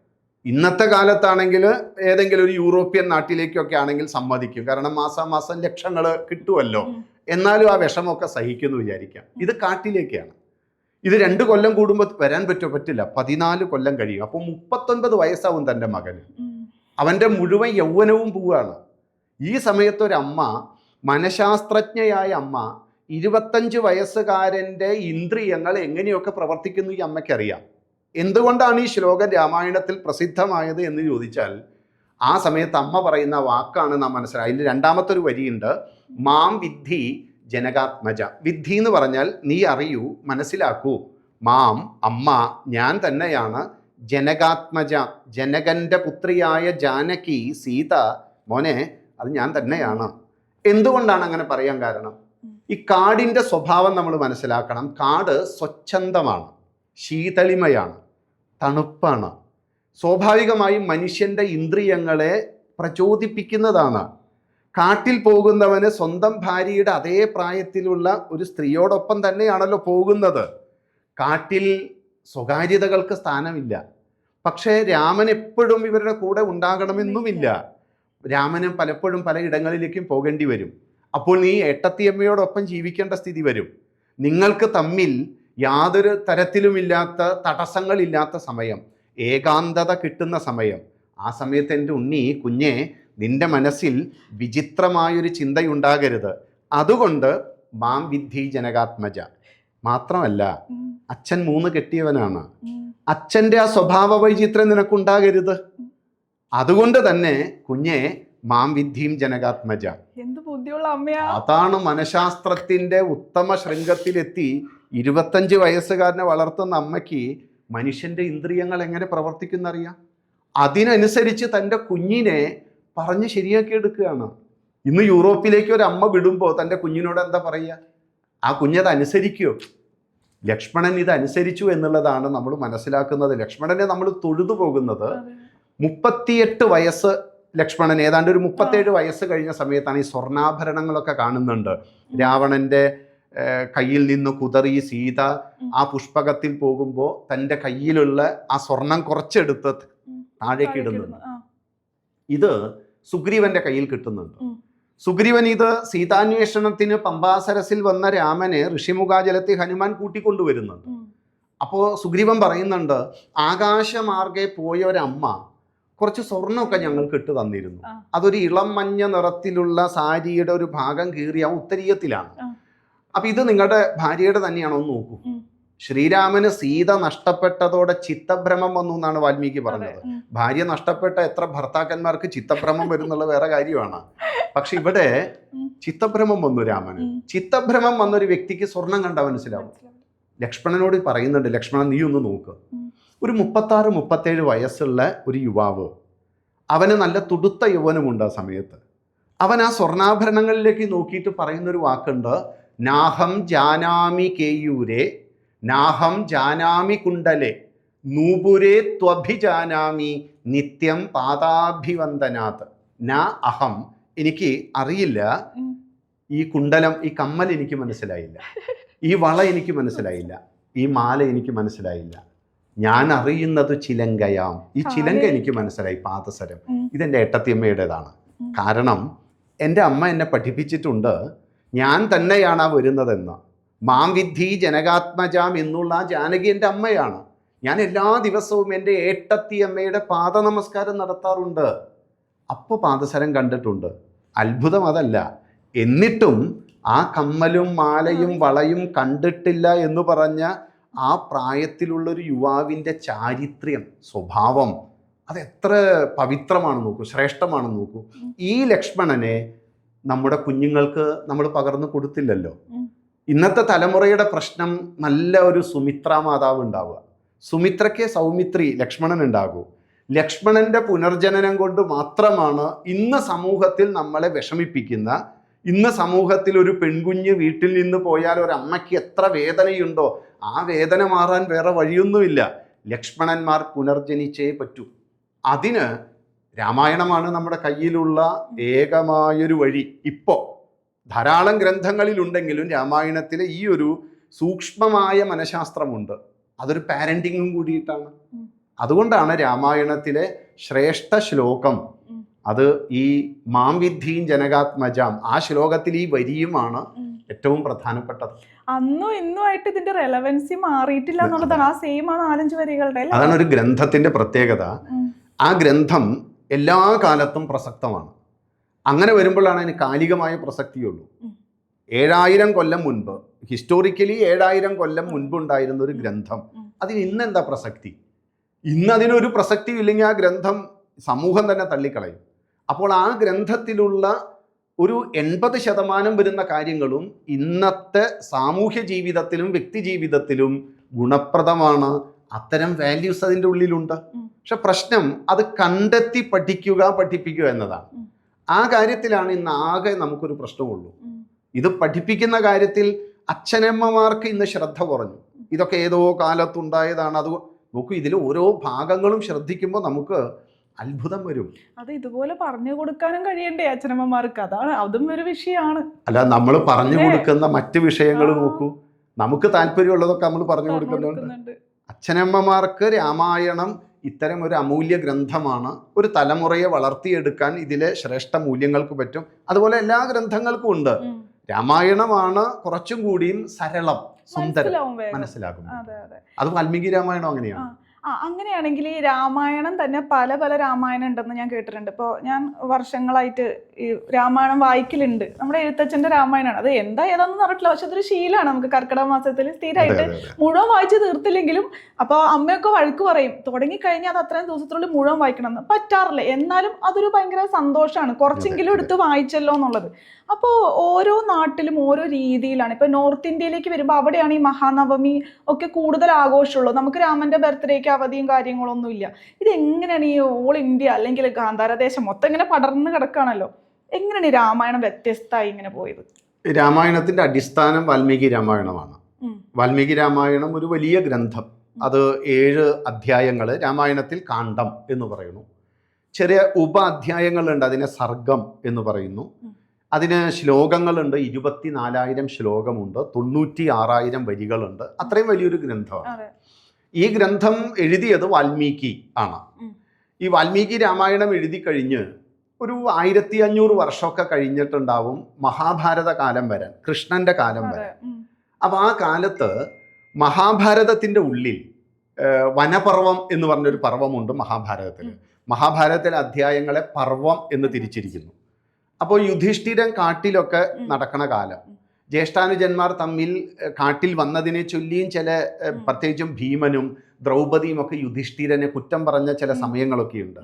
ഇന്നത്തെ കാലത്താണെങ്കിൽ ഏതെങ്കിലും ഒരു യൂറോപ്യൻ നാട്ടിലേക്കൊക്കെ ആണെങ്കിൽ സമ്മതിക്കും, കാരണം മാസാമാസം ലക്ഷങ്ങൾ കിട്ടുമല്ലോ. എന്നാലും ആ വിഷമമൊക്കെ സഹിക്കുന്നു വിചാരിക്കാം. ഇത് കാട്ടിലേക്കാണ്. ഇത് 2 കൊല്ലം കൂടുമ്പോൾ വരാൻ പറ്റില്ല. 14 കൊല്ലം കഴിയും. അപ്പോൾ 39 വയസ്സാവും തൻ്റെ മകന്. അവൻ്റെ മുഴുവൻ യൗവനവും പോവുകയാണ്. ഈ സമയത്തൊരമ്മ, മനഃശാസ്ത്രജ്ഞയായ അമ്മ, 25 വയസ്സുകാരൻ്റെ ഇന്ദ്രിയങ്ങൾ എങ്ങനെയൊക്കെ പ്രവർത്തിക്കുന്നു ഈ അമ്മയ്ക്കറിയാം. എന്തുകൊണ്ടാണ് ഈ ശ്ലോകം രാമായണത്തിൽ പ്രസിദ്ധമായത് എന്ന് ചോദിച്ചാൽ, ആ സമയത്ത് അമ്മ പറയുന്ന വാക്കാണ് നാം മനസ്സിലായി. അതിൽ രണ്ടാമത്തെ ഒരു വരിയുണ്ട്, മാം വിദ്ധി ജനകാത്മജ. വിദ്ധി എന്ന് പറഞ്ഞാൽ നീ അറിയൂ, മനസ്സിലാക്കൂ. മാം, അമ്മ, ഞാൻ തന്നെയാണ്. ജനകാത്മജ, ജനകന്റെ പുത്രിയായ ജാനകി, സീത, മോനെ അത് ഞാൻ തന്നെയാണ്. എന്തുകൊണ്ടാണ് അങ്ങനെ പറയാൻ കാരണം? ഈ കാടിൻ്റെ സ്വഭാവം നമ്മൾ മനസ്സിലാക്കണം. കാട് സ്വച്ഛന്തമാണ്, ശീതളിമയാണ്, തണുപ്പാണ്. സ്വാഭാവികമായും മനുഷ്യൻ്റെ ഇന്ദ്രിയങ്ങളെ പ്രചോദിപ്പിക്കുന്നതാണ്. കാട്ടിൽ പോകുന്നവന് സ്വന്തം ഭാര്യയുടെ അതേ പ്രായത്തിലുള്ള ഒരു സ്ത്രീയോടൊപ്പം തന്നെയാണല്ലോ പോകുന്നത്. കാട്ടിൽ സ്വകാര്യതകൾക്ക് സ്ഥാനമില്ല. പക്ഷേ രാമൻ എപ്പോഴും ഇവരുടെ കൂടെ ഉണ്ടാകണമെന്നുമില്ല. രാമന് പലപ്പോഴും പല ഇടങ്ങളിലേക്കും പോകേണ്ടി വരും. അപ്പോൾ നീ ഏട്ടത്തിയമ്മയോടൊപ്പം ജീവിക്കേണ്ട സ്ഥിതി വരും. നിങ്ങൾക്ക് തമ്മിൽ യാതൊരു തരത്തിലുമില്ലാത്ത തടസ്സങ്ങളില്ലാത്ത സമയം, ഏകാന്തത കിട്ടുന്ന സമയം. ആ സമയത്ത് എൻ്റെ ഉണ്ണി, കുഞ്ഞെ, നിന്റെ മനസ്സിൽ വിചിത്രമായൊരു ചിന്തയുണ്ടാകരുത്. അതുകൊണ്ട് മാം വിദ്ധി ജനകാത്മജ. മാത്രമല്ല, അച്ഛൻ 3 കെട്ടിയവനാണ്. അച്ഛൻ്റെ ആ സ്വഭാവ വൈചിത്രം നിനക്കുണ്ടാകരുത്. അതുകൊണ്ട് തന്നെ കുഞ്ഞെ, മാം വിദ്ധിയും ജനകാത്മജ. എന്ത് ബുദ്ധിയുള്ള അമ്മയാ! അതാണ് മനഃശാസ്ത്രത്തിന്റെ ഉത്തമ ശൃംഗത്തിലെത്തി 25 വയസ്സുകാരനെ വളർത്തുന്ന അമ്മയ്ക്ക് മനുഷ്യന്റെ ഇന്ദ്രിയങ്ങൾ എങ്ങനെ പ്രവർത്തിക്കുന്നറിയാം. അതിനനുസരിച്ച് തൻ്റെ കുഞ്ഞിനെ പറഞ്ഞ് ശരിയാക്കി എടുക്കുകയാണ്. ഇന്ന് യൂറോപ്പിലേക്ക് ഒരു അമ്മ വിടുമ്പോൾ തൻ്റെ കുഞ്ഞിനോട് എന്താ പറയുക? ആ കുഞ്ഞത് അനുസരിക്കുമോ? ലക്ഷ്മണൻ ഇത് അനുസരിച്ചു എന്നുള്ളതാണ് നമ്മൾ മനസ്സിലാക്കുന്നത്. ലക്ഷ്മണനെ നമ്മൾ തൊഴുതു പോകുന്നത് 38 വയസ്സ് ലക്ഷ്മണൻ, ഏതാണ്ട് ഒരു 37 വയസ്സ് കഴിഞ്ഞ സമയത്താണ് ഈ സ്വർണ്ണാഭരണങ്ങളൊക്കെ കാണുന്നുണ്ട്. രാവണന്റെ കയ്യിൽ നിന്ന് കുതറി സീത ആ പുഷ്പകത്തിൽ പോകുമ്പോൾ തൻ്റെ കയ്യിലുള്ള ആ സ്വർണം കുറച്ചെടുത്ത് താഴേക്ക് ഇടുന്നുണ്ട്. ഇത് സുഗ്രീവന്റെ കയ്യിൽ കിട്ടുന്നുണ്ട്. സുഗ്രീവൻ ഇത് സീതാന്വേഷണത്തിന് പമ്പാസരസിൽ വന്ന രാമനെ ഋഷിമുഖാചലത്തിൽ ഹനുമാൻ കൂട്ടിക്കൊണ്ടുവരുന്നുണ്ട്. അപ്പോൾ സുഗ്രീവൻ പറയുന്നുണ്ട്, ആകാശമാർഗെ പോയ ഒരമ്മ കുറച്ച് സ്വർണ്ണമൊക്കെ ഞങ്ങൾക്ക് ഇട്ട് തന്നിരുന്നു. അതൊരു ഇളം മഞ്ഞ നിറത്തിലുള്ള സാരിയുടെ ഒരു ഭാഗം കീറിയ ഉത്തരീയത്തിലാണ്. അപ്പൊ ഇത് നിങ്ങളുടെ ഭാര്യയുടെ തന്നെയാണോ എന്ന് നോക്കൂ. ശ്രീരാമന് സീത നഷ്ടപ്പെട്ടതോടെ ചിത്തഭ്രമം വന്നു എന്നാണ് വാൽമീകി പറഞ്ഞത്. ഭാര്യ നഷ്ടപ്പെട്ട എത്ര ഭർത്താക്കന്മാർക്ക് ചിത്തഭ്രമം വരുന്നുള്ള വേറെ കാര്യമാണ്. പക്ഷെ ഇവിടെ ചിത്തഭ്രമം വന്നു രാമന്. ചിത്തഭ്രമം വന്നൊരു വ്യക്തിക്ക് സ്വർണം കണ്ടാൽ മനസ്സിലാവും. ലക്ഷ്മണനോട് പറയുന്നുണ്ട്, ലക്ഷ്മണൻ നീ ഒന്ന് നോക്ക്. ഒരു 36-37 വയസ്സുള്ള ഒരു യുവാവ്, അവന് നല്ല തുടുത്ത യൗവനമുണ്ട്. ആ സമയത്ത് അവൻ ആ സ്വർണ്ണാഭരണങ്ങളിലേക്ക് നോക്കിയിട്ട് പറയുന്നൊരു വാക്കുണ്ട്, നാഹം ജാനാമി കേയൂരേ നാഹം ജാനാമി കുണ്ടലെ നൂപുരേ ത്വഭിജാനാമി നിത്യം പാദാഭിവന്ദനാത്. നാ അഹം, എനിക്ക് അറിയില്ല. ഈ കുണ്ടലം, ഈ കമ്മൽ എനിക്ക് മനസ്സിലായില്ല. ഈ വള എനിക്ക് മനസ്സിലായില്ല. ഈ മാല എനിക്ക് മനസ്സിലായില്ല. ഞാൻ അറിയുന്നത് ചിലങ്കയാം. ഈ ചിലങ്ക എനിക്ക് മനസ്സിലായി, പാദസരം. ഇതെൻ്റെ ഏട്ടത്തിയമ്മയുടേതാണ്. കാരണം എൻ്റെ അമ്മ എന്നെ പഠിപ്പിച്ചിട്ടുണ്ട്, ഞാൻ തന്നെയാണ് ആ വരുന്നതെന്ന്. മാം വിദ്ധി ജനകാത്മജാം എന്നുള്ള ആ ജാനകി എൻ്റെ അമ്മയാണ്. ഞാൻ എല്ലാ ദിവസവും എൻ്റെ ഏട്ടത്തിയമ്മയുടെ പാദ നമസ്കാരം നടത്താറുണ്ട്. അപ്പോൾ പാദസരം കണ്ടിട്ടുണ്ട്. അത്ഭുതം അതല്ല. എന്നിട്ടും ആ കമ്മലും മാലയും വളയും കണ്ടിട്ടില്ല എന്ന് പറഞ്ഞ ആ പ്രായത്തിലുള്ളൊരു യുവാവിൻ്റെ ചാരിത്ര്യം, സ്വഭാവം, അതെത്ര പവിത്രമാണെന്ന് നോക്കൂ, ശ്രേഷ്ഠമാണെന്ന് നോക്കൂ. ഈ ലക്ഷ്മണനെ നമ്മുടെ കുഞ്ഞുങ്ങൾക്ക് നമ്മൾ പകർന്നു കൊടുത്തില്ലല്ലോ. ഇന്നത്തെ തലമുറയുടെ പ്രശ്നം, നല്ല ഒരു സുമിത്ര മാതാവ് ഉണ്ടാവുക. സുമിത്രയ്ക്ക് സൗമിത്രി ലക്ഷ്മണൻ ഉണ്ടാകൂ. ലക്ഷ്മണന്റെ പുനർജനനം കൊണ്ട് മാത്രമാണ് ഇന്ന് സമൂഹത്തിൽ നമ്മളെ വിഷമിപ്പിക്കുന്ന, ഇന്ന് സമൂഹത്തിൽ ഒരു പെൺകുഞ്ഞ് വീട്ടിൽ നിന്ന് പോയാൽ ഒരമ്മയ്ക്ക് എത്ര വേദനയുണ്ടോ, ആ വേദന മാറാൻ വേറെ വഴിയൊന്നുമില്ല. ലക്ഷ്മണന്മാർ പുനർജനിച്ചേ പറ്റൂ. അതിന് രാമായണമാണ് നമ്മുടെ കയ്യിലുള്ള ഏകമായൊരു വഴി. ഇപ്പോൾ ധാരാളം ഗ്രന്ഥങ്ങളിലുണ്ടെങ്കിലും രാമായണത്തിലെ ഈ ഒരു സൂക്ഷ്മമായ മനഃശാസ്ത്രമുണ്ട്. അതൊരു പാരന്റിങ്ങും കൂടിയിട്ടാണ്. അതുകൊണ്ടാണ് രാമായണത്തിലെ ശ്രേഷ്ഠ ശ്ലോകം അത് ഈ മാം വിദ്ധീം ജനകാത്മജാം, ആ ശ്ലോകത്തിൽ ഈ വരിയുമാണ് ഏറ്റവും പ്രധാനപ്പെട്ടത്. അന്നും ഇന്നുമായിട്ട് ഇതിന്റെ റെലവൻസി മാറിയിട്ടില്ല എന്നുള്ളതാണ്. ആ സെയിം ആ 4-5 വരികളുടെ. അതാണ് ഒരു ഗ്രന്ഥത്തിന്റെ പ്രത്യേകത. ആ ഗ്രന്ഥം എല്ലാ കാലത്തും പ്രസക്തമാണ്. അങ്ങനെ വരുമ്പോഴാണ് അതിന് കാലികമായ പ്രസക്തിയുള്ളൂ. 7000 കൊല്ലം മുൻപ്, ഹിസ്റ്റോറിക്കലി 7000 കൊല്ലം മുൻപ് ഉണ്ടായിരുന്ന ഒരു ഗ്രന്ഥം, അതിന് ഇന്നെന്താ പ്രസക്തി? ഇന്ന് അതിനൊരു പ്രസക്തിയും ഇല്ലെങ്കിൽ ആ ഗ്രന്ഥം സമൂഹം തന്നെ തള്ളിക്കളയും. അപ്പോൾ ആ ഗ്രന്ഥത്തിലുള്ള ഒരു 80% വരുന്ന കാര്യങ്ങളും ഇന്നത്തെ സാമൂഹ്യ ജീവിതത്തിലും വ്യക്തി ജീവിതത്തിലും ഗുണപ്രദമാണ്. അത്തരം വാല്യൂസ് അതിൻ്റെ ഉള്ളിലുണ്ട്. പക്ഷെ പ്രശ്നം അത് കണ്ടെത്തി പഠിപ്പിക്കുക എന്നതാണ്. ആ കാര്യത്തിലാണ് ഇന്ന് ആകെ നമുക്കൊരു പ്രശ്നമുള്ളൂ. ഇത് പഠിപ്പിക്കുന്ന കാര്യത്തിൽ അച്ഛനമ്മമാർക്ക് ഇന്ന് ശ്രദ്ധ കുറഞ്ഞു. ഇതൊക്കെ ഏതോ കാലത്തുണ്ടായതാണ്. അത് നോക്കൂ, ഇതിൽ ഓരോ ഭാഗങ്ങളും ശ്രദ്ധിക്കുമ്പോൾ നമുക്ക് അത്ഭുതം വരും. അത് ഇതുപോലെ പറഞ്ഞു കൊടുക്കാനും കഴിയണ്ടേ അച്ഛനമ്മമാർക്ക്? അതാണ്, അതും ഒരു വിഷയമാണ്. അല്ല, നമ്മൾ പറഞ്ഞു കൊടുക്കുന്ന മറ്റ് വിഷയങ്ങൾ നോക്കൂ, നമുക്ക് താല്പര്യമുള്ളതൊക്കെ നമ്മൾ പറഞ്ഞു കൊടുക്കുന്നുണ്ട്. അച്ഛനമ്മമാർക്ക് രാമായണം ഇത്തരം ഒരു അമൂല്യ ഗ്രന്ഥമാണ്. ഒരു തലമുറയെ വളർത്തിയെടുക്കാൻ ഇതിലെ ശ്രേഷ്ഠ മൂല്യങ്ങൾക്ക് പറ്റും. അതുപോലെ എല്ലാ ഗ്രന്ഥങ്ങൾക്കും ഉണ്ട്. രാമായണമാണ് കുറച്ചും കൂടിയും സരളം, സുന്ദരം, മനസ്സിലാകും. അത് വാൽമീകി രാമായണം അങ്ങനെയാണ്. അങ്ങനെയാണെങ്കിൽ ഈ രാമായണം തന്നെ പല പല രാമായണം ഉണ്ടെന്ന് ഞാൻ കേട്ടിട്ടുണ്ട്. ഇപ്പോൾ ഞാൻ വർഷങ്ങളായിട്ട് ഈ രാമായണം വായിക്കലുണ്ട്. നമ്മുടെ എഴുത്തച്ഛൻ്റെ രാമായണമാണ്. അത് എന്താ ഏതാണെന്ന് പറഞ്ഞിട്ടില്ല, പക്ഷെ അതൊരു ശീലമാണ്. നമുക്ക് കർക്കിടക മാസത്തിൽ സ്ഥിരമായിട്ട് മുഴുവൻ വായിച്ച് തീർത്തില്ലെങ്കിലും അപ്പോൾ അമ്മയൊക്കെ വഴക്ക് പറയും, തുടങ്ങിക്കഴിഞ്ഞാൽ അത് അത്രയും ദിവസത്തിനുള്ളിൽ മുഴുവൻ വായിക്കണം എന്ന്. പറ്റാറില്ല. എന്നാലും അതൊരു ഭയങ്കര സന്തോഷമാണ്, കുറച്ചെങ്കിലും എടുത്ത് വായിച്ചല്ലോ എന്നുള്ളത്. അപ്പോൾ ഓരോ നാട്ടിലും ഓരോ രീതിയിലാണ്. ഇപ്പോൾ നോർത്ത് ഇന്ത്യയിലേക്ക് വരുമ്പോൾ അവിടെയാണ് ഈ മഹാനവമി ഒക്കെ കൂടുതൽ ആഘോഷമുള്ളൂ. നമുക്ക് രാമൻ്റെ ബർത്ത്ഡേക്ക് അവധിയും കാര്യങ്ങളൊന്നുമില്ല. ഇതെങ്ങനെയാണ് ഈ ഓൾ ഇന്ത്യ അല്ലെങ്കിൽ ഗാന്ധാരദേശം മൊത്തം ഇങ്ങനെ പടർന്ന് കിടക്കുകയാണല്ലോ, എങ്ങനെയാണ് ഈ രാമായണം വ്യത്യസ്തമായി ഇങ്ങനെ പോയത്? രാമായണത്തിന്റെ അടിസ്ഥാനം വാൽമീകി രാമായണമാണ്. വാൽമീകി രാമായണം ഒരു വലിയ ഗ്രന്ഥം. അത് 7 അധ്യായങ്ങൾ. രാമായണത്തിൽ കാണ്ഡം എന്ന് പറയുന്നു. ചെറിയ ഉപ അധ്യായങ്ങളുണ്ട്, അതിനെ സർഗം എന്ന് പറയുന്നു. അതിന് ശ്ലോകങ്ങളുണ്ട്, 24,000 ശ്ലോകമുണ്ട്, 96,000 വരികളുണ്ട്. അത്രയും വലിയൊരു ഗ്രന്ഥമാണ്. ഈ ഗ്രന്ഥം എഴുതിയത് വാൽമീകി ആണ്. ഈ വാൽമീകി രാമായണം എഴുതി കഴിഞ്ഞ് ഒരു 1500 വർഷമൊക്കെ കഴിഞ്ഞിട്ടുണ്ടാവും മഹാഭാരത കാലം വരാൻ, കൃഷ്ണന്റെ കാലം വരാൻ. അപ്പം ആ കാലത്ത് മഹാഭാരതത്തിൻ്റെ ഉള്ളിൽ വനപർവം എന്ന് പറഞ്ഞൊരു പർവ്വമുണ്ട് മഹാഭാരതത്തിൽ. മഹാഭാരതത്തിലെ അധ്യായങ്ങളെ പർവം എന്ന് തിരിച്ചിരിക്കുന്നു. അപ്പോൾ യുധിഷ്ഠിരൻ കാട്ടിലൊക്കെ നടക്കണ കാലം, ജ്യേഷ്ഠാനുജന്മാർ തമ്മിൽ കാട്ടിൽ വന്നതിനെ ചൊല്ലിയും ചില, പ്രത്യേകിച്ചും ഭീമനും ദ്രൗപദിയും ഒക്കെ യുധിഷ്ഠിരനെ കുറ്റം പറഞ്ഞ ചില സമയങ്ങളൊക്കെയുണ്ട്.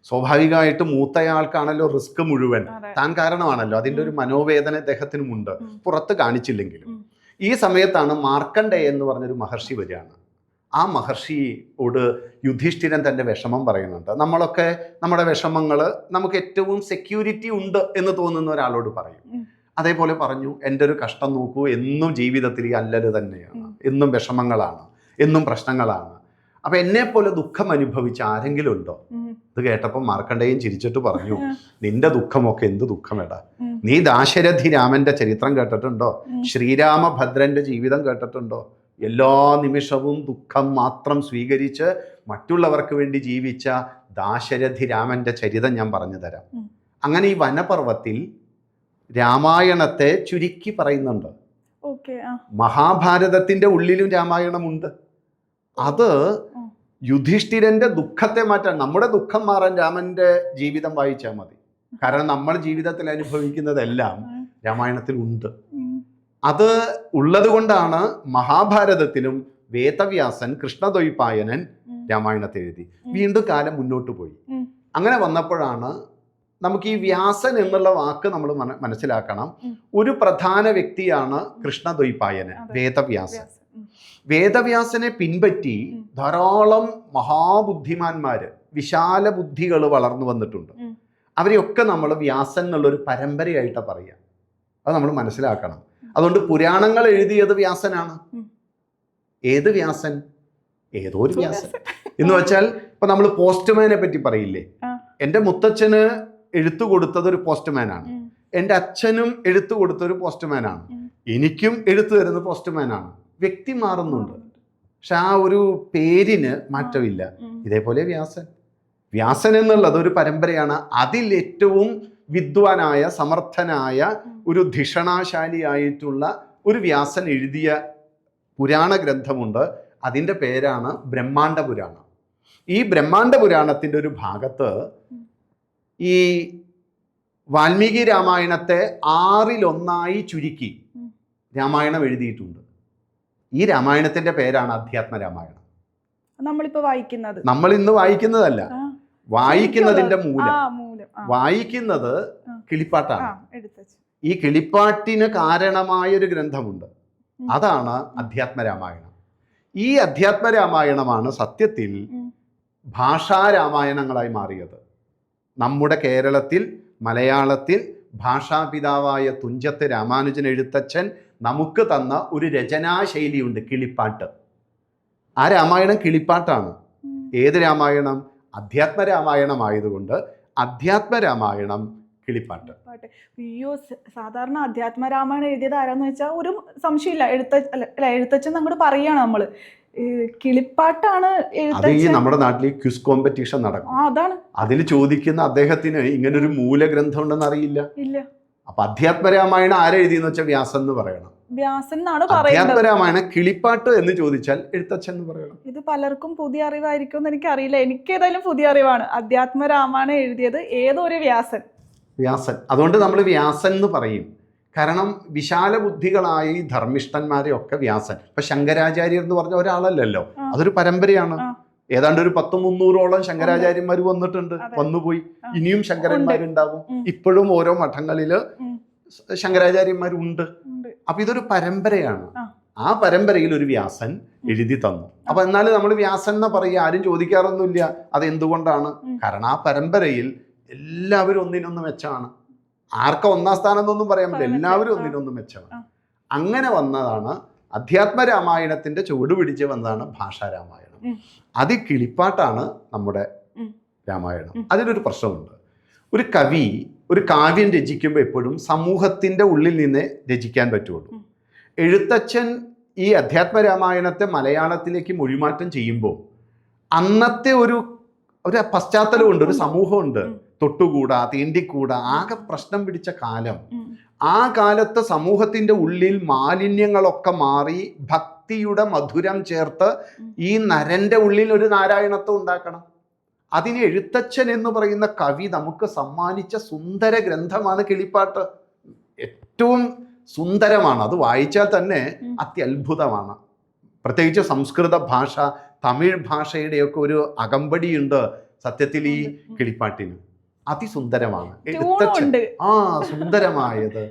സ്വാഭാവികമായിട്ട് മൂത്തയാൾക്കാണല്ലോ റിസ്ക് മുഴുവൻ, താൻ കാരണമാണല്ലോ. അതിൻ്റെ ഒരു മനോവേദന അദ്ദേഹത്തിനുമുണ്ട്, പുറത്ത് കാണിച്ചില്ലെങ്കിലും. ഈ സമയത്താണ് മാർക്കണ്ഡേയ എന്ന് പറഞ്ഞൊരു മഹർഷി വരികയാണ്. ആ മഹർഷിയോട് യുധിഷ്ഠിരൻ തൻ്റെ വിഷമം പറയുന്നുണ്ട്. നമ്മളൊക്കെ നമ്മുടെ വിഷമങ്ങൾ നമുക്ക് ഏറ്റവും സെക്യൂരിറ്റി ഉണ്ട് എന്ന് തോന്നുന്ന ഒരാളോട് പറയും. അതേപോലെ പറഞ്ഞു, എൻ്റെ ഒരു കഷ്ടം നോക്കൂ, എന്നും ജീവിതത്തിൽ ഈ അല്ലല് തന്നെയാണ്, എന്നും വിഷമങ്ങളാണ്, എന്നും പ്രശ്നങ്ങളാണ്. അപ്പം എന്നെപ്പോലെ ദുഃഖം അനുഭവിച്ച ആരെങ്കിലും ഉണ്ടോ? ഇത് കേട്ടപ്പോൾ മാർക്കണ്ഡേയൻ ചിരിച്ചിട്ട് പറഞ്ഞു, നിന്റെ ദുഃഖമൊക്കെ എന്ത് ദുഃഖമെടാ, നീ ദാശരഥി രാമന്റെ ചരിത്രം കേട്ടിട്ടുണ്ടോ? ശ്രീരാമഭദ്രന്റെ ജീവിതം കേട്ടിട്ടുണ്ടോ? എല്ലാ നിമിഷവും ദുഃഖം മാത്രം സ്വീകരിച്ച് മറ്റുള്ളവർക്ക് വേണ്ടി ജീവിച്ച ദാശരഥി രാമന്റെ ചരിതം ഞാൻ പറഞ്ഞു തരാം. അങ്ങനെ ഈ വനപർവത്തിൽ രാമായണത്തെ ചുരുക്കി പറയുന്നുണ്ട്. മഹാഭാരതത്തിന്റെ ഉള്ളിലും രാമായണമുണ്ട്. അത് യുധിഷ്ഠിരന്റെ ദുഃഖത്തെ മാറ്റാൻ, നമ്മുടെ ദുഃഖം മാറാൻ രാമന്റെ ജീവിതം വായിച്ചാൽ മതി. കാരണം നമ്മൾ ജീവിതത്തിൽ അനുഭവിക്കുന്നതെല്ലാം രാമായണത്തിൽ ഉണ്ട്. അത് ഉള്ളത് കൊണ്ടാണ് മഹാഭാരതത്തിലും വേദവ്യാസൻ, കൃഷ്ണദ്വൈപായനൻ രാമായണത്തെ എഴുതി. വീണ്ടും കാലം മുന്നോട്ട് പോയി. അങ്ങനെ വന്നപ്പോഴാണ് നമുക്ക് ഈ വ്യാസൻ എന്നുള്ള വാക്ക് നമ്മൾ മനസ്സിലാക്കണം. ഒരു പ്രധാന വ്യക്തിയാണ് കൃഷ്ണദ്വൈപായനൻ, വേദവ്യാസൻ. വേദവ്യാസനെ പിൻപറ്റി ധാരാളം മഹാബുദ്ധിമാന്മാര്, വിശാല ബുദ്ധികൾ വളർന്നു വന്നിട്ടുണ്ട്. അവരെയൊക്കെ നമ്മൾ വ്യാസൻ എന്നുള്ളൊരു പരമ്പരയായിട്ടാണ് പറയുക. അത് നമ്മൾ മനസ്സിലാക്കണം. അതുകൊണ്ട് പുരാണങ്ങൾ എഴുതിയത് വ്യാസനാണ്. ഏത് വ്യാസൻ? ഏതോ ഒരു വ്യാസൻ എന്ന് വെച്ചാൽ, ഇപ്പൊ നമ്മൾ പോസ്റ്റ്മാനെ പറ്റി പറയില്ലേ, എൻ്റെ മുത്തച്ഛന് എഴുത്തു കൊടുത്തത് ഒരു പോസ്റ്റ്മാനാണ്. എൻ്റെ അച്ഛനും എഴുത്തു കൊടുത്തൊരു പോസ്റ്റ്മാനാണ്, എനിക്കും എഴുത്തു തരുന്ന പോസ്റ്റ്മാനാണ്. വ്യക്തി മാറുന്നുണ്ട്, പക്ഷെ ആ ഒരു പേരിന് മാറ്റമില്ല. ഇതേപോലെ വ്യാസൻ എന്നുള്ളത് ഒരു പരമ്പരയാണ്. അതിൽ ഏറ്റവും വിദ്വാനായ, സമർത്ഥനായ, ഒരു ധിഷണാശാലിയായിട്ടുള്ള ഒരു വ്യാസൻ എഴുതിയ പുരാണ ഗ്രന്ഥമുണ്ട്. അതിൻ്റെ പേരാണ് ബ്രഹ്മാണ്ഡ പുരാണം. ഈ ബ്രഹ്മാണ്ഡ പുരാണത്തിൻ്റെ ഒരു ഭാഗത്ത് ഈ വാൽമീകി രാമായണത്തെ 6-1 ചുരുക്കി രാമായണം എഴുതിയിട്ടുണ്ട്. ഈ രാമായണത്തിന്റെ പേരാണ് അധ്യാത്മ രാമായണം. നമ്മളിപ്പോ വായിക്കുന്നത്, നമ്മൾ ഇന്ന് വായിക്കുന്നതല്ല, വായിക്കുന്നതിന്റെ മൂലം. വായിക്കുന്നത് കിളിപ്പാട്ടാണ്. ഈ കിളിപ്പാട്ടിന് കാരണമായ ഒരു ഗ്രന്ഥമുണ്ട്, അതാണ് അധ്യാത്മ രാമായണം. ഈ അധ്യാത്മ രാമായണമാണ് സത്യത്തിൽ ഭാഷാരാമായണങ്ങളായി മാറിയത്. നമ്മുടെ കേരളത്തിൽ, മലയാളത്തിൽ ഭാഷാപിതാവായ തുഞ്ചത്ത് രാമാനുജൻ എഴുത്തച്ഛൻ നമുക്ക് തന്ന ഒരു രചനാശൈലിയുണ്ട്, കിളിപ്പാട്ട്. ആ രാമായണം കിളിപ്പാട്ടാണ്. ഏത് രാമായണം? അധ്യാത്മ രാമായണം ആയതുകൊണ്ട് അധ്യാത്മ രാമായണം കിളിപ്പാട്ട്. അയ്യോ, സാധാരണ അധ്യാത്മ രാമായണം എഴുതിയത് ആരാന്ന് വെച്ചാൽ ഒരു സംശയമില്ല, എഴുത്തച്ഛൻ അങ്ങോട്ട് പറയാണ് നമ്മള്. കിളിപ്പാട്ടാണ് അത് ഈ നമ്മുടെ നാട്ടിൽ ക്വിസ് കോമ്പറ്റീഷൻ നടക്കും. അതാണ് അതിൽ ചോദിക്കുന്ന അദ്ദേഹത്തിന് ഇങ്ങനൊരു മൂലഗ്രന്ഥം ഉണ്ടെന്ന് അറിയില്ല. അപ്പൊ അധ്യാത്മ രാമായണം ആരെഴുതിയെന്ന് വെച്ചാൽ വ്യാസൻ എന്ന് പറയണം. വ്യാസൻ എന്നാണ് അധ്യാത്മ രാമായണം കിളിപ്പാട്ട് എന്ന് ചോദിച്ചാൽ എഴുത്തച്ഛൻ എന്ന് പറയണം. ഇത് പലർക്കും പുതിയ അറിവായിരിക്കും എന്ന് എനിക്കറിയില്ല. എനിക്ക് ഏതായാലും പുതിയ അറിവാണ്. അധ്യാത്മ രാമായണം എഴുതിയത് ഏതൊരു വ്യാസൻ. അതുകൊണ്ട് നമ്മൾ വ്യാസൻ എന്ന് പറയും. കാരണം വിശാല ബുദ്ധികളായ ഈ ധർമ്മിഷ്ഠന്മാരെ ഒക്കെ വ്യാസൻ. ഇപ്പൊ ശങ്കരാചാര്യർ എന്ന് പറഞ്ഞ ഒരാളല്ലല്ലോ, അതൊരു പരമ്പരയാണ്. ഏതാണ്ട് ഒരു 100-300ഓളം ശങ്കരാചാര്യന്മാർ വന്നിട്ടുണ്ട്, വന്നുപോയി. ഇനിയും ശങ്കരന്മാരുണ്ടാവും. ഇപ്പോഴും ഓരോ മഠങ്ങളില് ശങ്കരാചാര്യന്മാരുണ്ട്. അപ്പൊ ഇതൊരു പരമ്പരയാണ്. ആ പരമ്പരയിൽ ഒരു വ്യാസൻ എഴുതി തന്നു. അപ്പൊ എന്നാലും നമ്മൾ വ്യാസൻ എന്ന് പറയുക, ആരും ചോദിക്കാറൊന്നുമില്ല അതെന്തുകൊണ്ടാണ്. കാരണം ആ പരമ്പരയിൽ എല്ലാവരും ഒന്നിനൊന്ന് മെച്ചമാണ്. ആർക്കും 1ാം സ്ഥാനം എന്നൊന്നും പറയാൻ പറ്റില്ല, എല്ലാവരും ഒന്നിനൊന്നും മെച്ചമാണ്. അങ്ങനെ വന്നതാണ് അധ്യാത്മ രാമായണത്തിന്റെ ചുവട് പിടിച്ച് വന്നതാണ് ഭാഷാരാമായണം. അത് കിളിപ്പാട്ടാണ് നമ്മുടെ രാമായണം. അതിലൊരു പ്രശ്നമുണ്ട്. ഒരു കവി ഒരു കാവ്യം രചിക്കുമ്പോൾ എപ്പോഴും സമൂഹത്തിന്റെ ഉള്ളിൽ നിന്നേ രചിക്കാൻ പറ്റുള്ളൂ. എഴുത്തച്ഛൻ ഈ അധ്യാത്മ രാമായണത്തെ മലയാളത്തിലേക്ക് മൊഴിമാറ്റം ചെയ്യുമ്പോൾ അന്നത്തെ ഒരു പശ്ചാത്തലമുണ്ട്, ഒരു സമൂഹമുണ്ട്. തൊട്ടുകൂടാ, തീണ്ടിക്കൂടാ, ആകെ പ്രശ്നം പിടിച്ച കാലം. ആ കാലത്ത് സമൂഹത്തിന്റെ ഉള്ളിൽ മാലിന്യങ്ങളൊക്കെ മാറി ഭക്തിയുടെ മധുരം ചേർത്ത് ഈ നരന്റെ ഉള്ളിൽ ഒരു നാരായണത്വം ഉണ്ടാക്കണം. അതിന് എഴുത്തച്ഛൻ എന്ന് പറയുന്ന കവി നമുക്ക് സമ്മാനിച്ച സുന്ദര ഗ്രന്ഥമാണ് കിളിപ്പാട്ട്. ഏറ്റവും സുന്ദരമാണ്. അത് വായിച്ചാൽ തന്നെ അത്യത്ഭുതമാണ്. പ്രത്യേകിച്ച് സംസ്കൃത ഭാഷ, തമിഴ് ഭാഷയുടെയൊക്കെ ഒരു അകമ്പടിയുണ്ട് സത്യത്തിൽ ഈ കിളിപ്പാട്ടിന്. അതിസുന്ദരമാണ്. എഴുത്തച്ഛൻ സുന്ദരമായത്.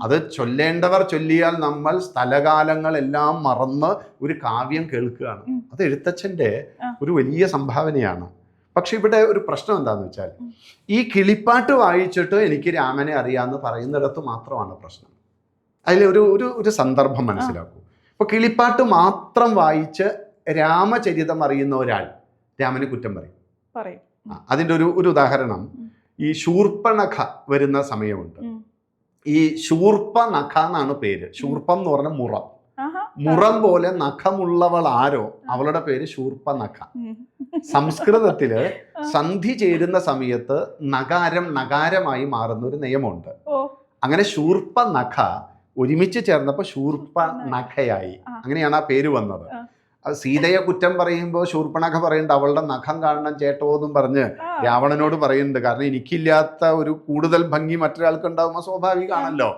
അത് ചൊല്ലേണ്ടവർ ചൊല്ലിയാൽ നമ്മൾ സ്ഥലകാലങ്ങളെല്ലാം മറന്ന് ഒരു കാവ്യം കേൾക്കുകയാണ്. അത് എഴുത്തച്ഛൻ്റെ ഒരു വലിയ സംഭാവനയാണ്. പക്ഷെ ഇവിടെ ഒരു പ്രശ്നം എന്താന്ന് വെച്ചാൽ, ഈ കിളിപ്പാട്ട് വായിച്ചിട്ട് എനിക്ക് രാമനെ അറിയാമെന്ന് പറയുന്നിടത്ത് മാത്രമാണ് പ്രശ്നം. അതിൽ ഒരു സന്ദർഭം മനസ്സിലാക്കൂ. ഇപ്പൊ കിളിപ്പാട്ട് മാത്രം വായിച്ച് രാമചരിതം അറിയുന്ന ഒരാൾ രാമനെ കുറ്റം പറയും. അതിൻ്റെ ഒരു ഉദാഹരണം, ഈ ശൂർപ്പണഖ വരുന്ന സമയമുണ്ട്. ഈ ശൂർപ്പനഖ എന്നാണ് പേര്. ശൂർപ്പം എന്ന് പറഞ്ഞ മുറം പോലെ നഖമുള്ളവൾ ആരോ അവളുടെ പേര് ശൂർപ്പനഖ. സംസ്കൃതത്തില് സന്ധി ചേരുന്ന സമയത്ത് നകാരമായി മാറുന്ന ഒരു നിയമമുണ്ട്. അങ്ങനെ ശൂർപ്പനഖ ഒരുമിച്ച് ചേർന്നപ്പോൾ ശൂർപ്പനഖയായി. അങ്ങനെയാണ് ആ പേര് വന്നത്. സീതയെ കുറ്റം പറയുമ്പോൾ ശൂർപ്പണഖ പറയുന്നുണ്ട്, അവളുടെ നഖം കാണണം ചേട്ടോ എന്നും പറഞ്ഞ് രാവണനോട് പറയുന്നുണ്ട്. കാരണം എനിക്കില്ലാത്ത ഒരു കൂടുതൽ ഭംഗി മറ്റൊരാൾക്ക് ഉണ്ടാകുമ്പോൾ സ്വാഭാവികമാണല്ലോ,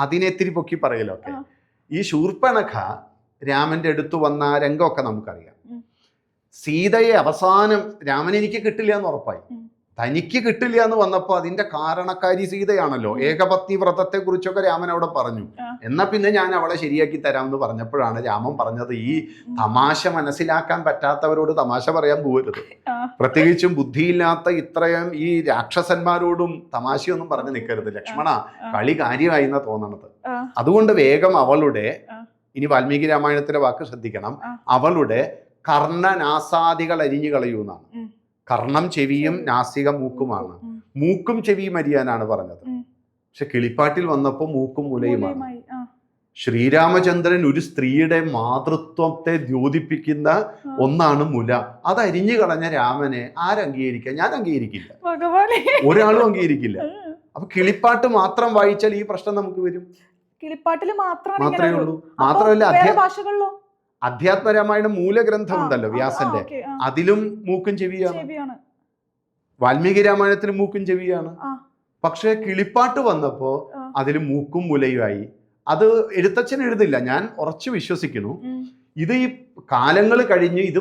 അതിനെ ഇത്തിരി പൊക്കി പറയലൊക്കെ. ഈ ശൂർപ്പണഖ രാമന്റെ അടുത്ത് വന്ന ആ രംഗമൊക്കെ നമുക്കറിയാം. സീതയെ അവസാനം രാമൻ എനിക്ക് കിട്ടില്ല എന്ന് ഉറപ്പായി. തനിക്ക് കിട്ടില്ല എന്ന് വന്നപ്പോൾ അതിന്റെ കാരണക്കാരി സീതയാണല്ലോ. ഏകപത്നി വ്രതത്തെ കുറിച്ചൊക്കെ രാമൻ അവിടെ പറഞ്ഞു. എന്നാ പിന്നെ ഞാൻ അവളെ ശരിയാക്കി തരാമെന്ന് പറഞ്ഞപ്പോഴാണ് രാമൻ പറഞ്ഞത്, ഈ തമാശ മനസ്സിലാക്കാൻ പറ്റാത്തവരോട് തമാശ പറയാൻ പോകരുത്. പ്രത്യേകിച്ചും ബുദ്ധിയില്ലാത്ത ഇത്രയും ഈ രാക്ഷസന്മാരോടും തമാശയൊന്നും പറഞ്ഞു നിൽക്കരുത് ലക്ഷ്മണ, കളി കാര്യമായി എന്നാ തോന്നണത്. അതുകൊണ്ട് വേഗം അവളുടെ, ഇനി വാൽമീകി രാമായണത്തിലെ വാക്ക് ശ്രദ്ധിക്കണം, അവളുടെ കർണനാസാദികൾ അരിഞ്ഞു കളയൂന്നാണ്. കർണം ചെവിയും നാസിക മൂക്കുമാണ്. മൂക്കും ചെവിയും അരിയാനാണ് പറഞ്ഞത്. പക്ഷെ കിളിപ്പാട്ടിൽ വന്നപ്പോൾ മൂക്കും മുലയുമാണ്. മൂലയുമായി. ശ്രീരാമചന്ദ്രൻ ഒരു സ്ത്രീയുടെ മാതൃത്വത്തെ ദ്യോതിപ്പിക്കുന്ന ഒന്നാണ് മുല. അത് അരിഞ്ഞു കളഞ്ഞ രാമനെ ആരംഗീകരിക്കുക? ഞാൻ അംഗീകരിക്കില്ല, ഭഗവാനെ, ഒരാളും അംഗീകരിക്കില്ല. അപ്പൊ കിളിപ്പാട്ട് മാത്രം വായിച്ചാൽ ഈ പ്രശ്നം നമുക്ക് വരും. കിളിപ്പാട്ടിൽ മാത്രമേ ഉള്ളൂ. മാത്രമല്ല, ഭാഷകളിലോ അധ്യാത്മരാമായണം മൂലഗ്രന്ഥം ഉണ്ടല്ലോ വ്യാസന്റെ, അതിലും മൂക്കും ചെവിയാണ്. വാൽമീകി രാമായണത്തിലും മൂക്കും ചെവിയാണ്. പക്ഷെ കിളിപ്പാട്ട് വന്നപ്പോ അതിൽ മൂക്കും മുലയുമായി. അത് എഴുത്തച്ഛൻ എഴുതില്ല, ഞാൻ ഉറച്ചു വിശ്വസിക്കുന്നു. ഇത് ഈ കാലങ്ങൾ കഴിഞ്ഞ് ഇത്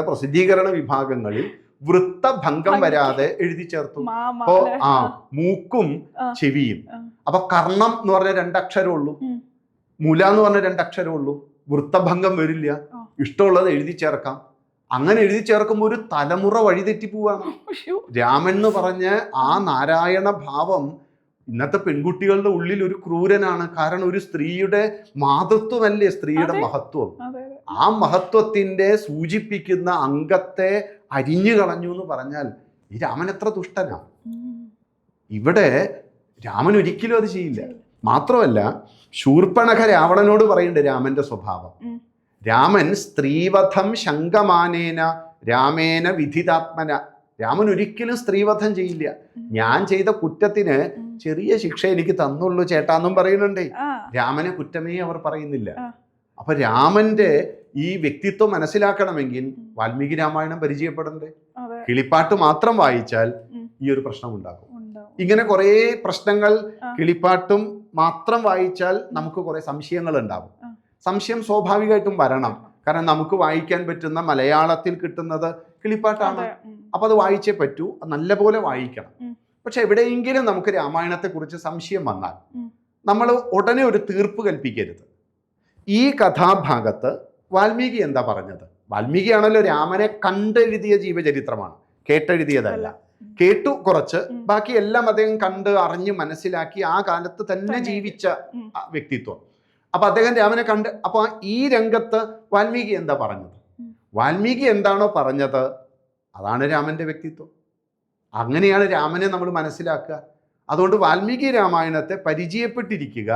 പ്രസിദ്ധീകരണ വിഭാഗങ്ങളിൽ വൃത്തഭംഗം വരാതെ എഴുതി ചേർത്തു. അപ്പോ മൂക്കും ചെവിയും. അപ്പൊ കർണം എന്ന് പറഞ്ഞ 2 അക്ഷരമേ ഉള്ളൂ, മുല എന്ന് പറഞ്ഞ 2 അക്ഷരമേ ഉള്ളൂ. വൃത്തഭംഗം വരില്ല, ഇഷ്ടമുള്ളത് എഴുതി ചേർക്കാം. അങ്ങനെ എഴുതി ചേർക്കുമ്പോൾ ഒരു തലമുറ വഴിതെറ്റി പോവാണ്. രാമൻ എന്ന് പറഞ്ഞ ആ നാരായണ ഭാവം ഇന്നത്തെ പെൺകുട്ടികളുടെ ഉള്ളിൽ ഒരു ക്രൂരനാണ്. കാരണം ഒരു സ്ത്രീയുടെ മാതൃത്വമല്ലേ സ്ത്രീയുടെ മഹത്വം. ആ മഹത്വത്തിന്റെ സൂചിപ്പിക്കുന്ന അംഗത്തെ അരിഞ്ഞു കളഞ്ഞു എന്ന് പറഞ്ഞാൽ ഈ രാമൻ എത്ര ദുഷ്ടനാ. ഇവിടെ രാമൻ ഒരിക്കലും അത് ചെയ്യില്ല. മാത്രമല്ല, ശൂർപ്പണഖ രാവണനോട് പറയുന്നുണ്ട് രാമന്റെ സ്വഭാവം. രാമൻ സ്ത്രീവധം ശങ്കമാനേന രാമേന വിധിതാത്മന. രാമൻ ഒരിക്കലും സ്ത്രീവധം ചെയ്യില്ല. ഞാൻ ചെയ്ത കുറ്റത്തിന് ചെറിയ ശിക്ഷ എനിക്ക് തന്നുള്ളൂ ചേട്ടാന്നും പറയുന്നുണ്ടേ. രാമനെ കുറ്റമേ അവർ പറയുന്നില്ല. അപ്പൊ രാമന്റെ ഈ വ്യക്തിത്വം മനസ്സിലാക്കണമെങ്കിൽ വാൽമീകി രാമായണം പരിചയപ്പെടണ്ടേ? കിളിപ്പാട്ട് മാത്രം വായിച്ചാൽ ഈ ഒരു പ്രശ്നം ഉണ്ടാകും. ഇങ്ങനെ കുറെ പ്രശ്നങ്ങൾ കിളിപ്പാട്ടും മാത്രം വായിച്ചാൽ നമുക്ക് കുറെ സംശയങ്ങൾ ഉണ്ടാകും. സംശയം സ്വാഭാവികമായിട്ടും വരണം. കാരണം നമുക്ക് വായിക്കാൻ പറ്റുന്ന മലയാളത്തിൽ കിട്ടുന്നത് കിളിപ്പാട്ടാണ്. അപ്പൊ അത് വായിച്ചേ പറ്റൂ, നല്ലപോലെ വായിക്കണം. പക്ഷെ എവിടെയെങ്കിലും നമുക്ക് രാമായണത്തെ കുറിച്ച് സംശയം വന്നാൽ നമ്മൾ ഉടനെ ഒരു തീർപ്പ് കൽപ്പിക്കരുത്. ഈ കഥാഭാഗത്ത് വാൽമീകി എന്താ പറഞ്ഞത്? വാൽമീകിയാണല്ലോ രാമനെ കണ്ടെഴുതിയ ജീവചരിത്രമാണ്, കേട്ടെഴുതിയതല്ല. കേട്ടു കുറച്ച്, ബാക്കി എല്ലാം അദ്ദേഹം കണ്ട് അറിഞ്ഞ് മനസ്സിലാക്കി ആ കാലത്ത് തന്നെ ജീവിച്ച വ്യക്തിത്വം. അപ്പൊ അദ്ദേഹം രാമനെ കണ്ട്. അപ്പൊ ഈ രംഗത്ത് വാൽമീകി എന്താ പറഞ്ഞത്? വാൽമീകി എന്താണോ പറഞ്ഞത് അതാണ് രാമന്റെ വ്യക്തിത്വം. അങ്ങനെയാണ് രാമനെ നമ്മൾ മനസ്സിലാക്കുക. അതുകൊണ്ട് വാൽമീകി രാമായണത്തെ പരിചയപ്പെട്ടിരിക്കുക,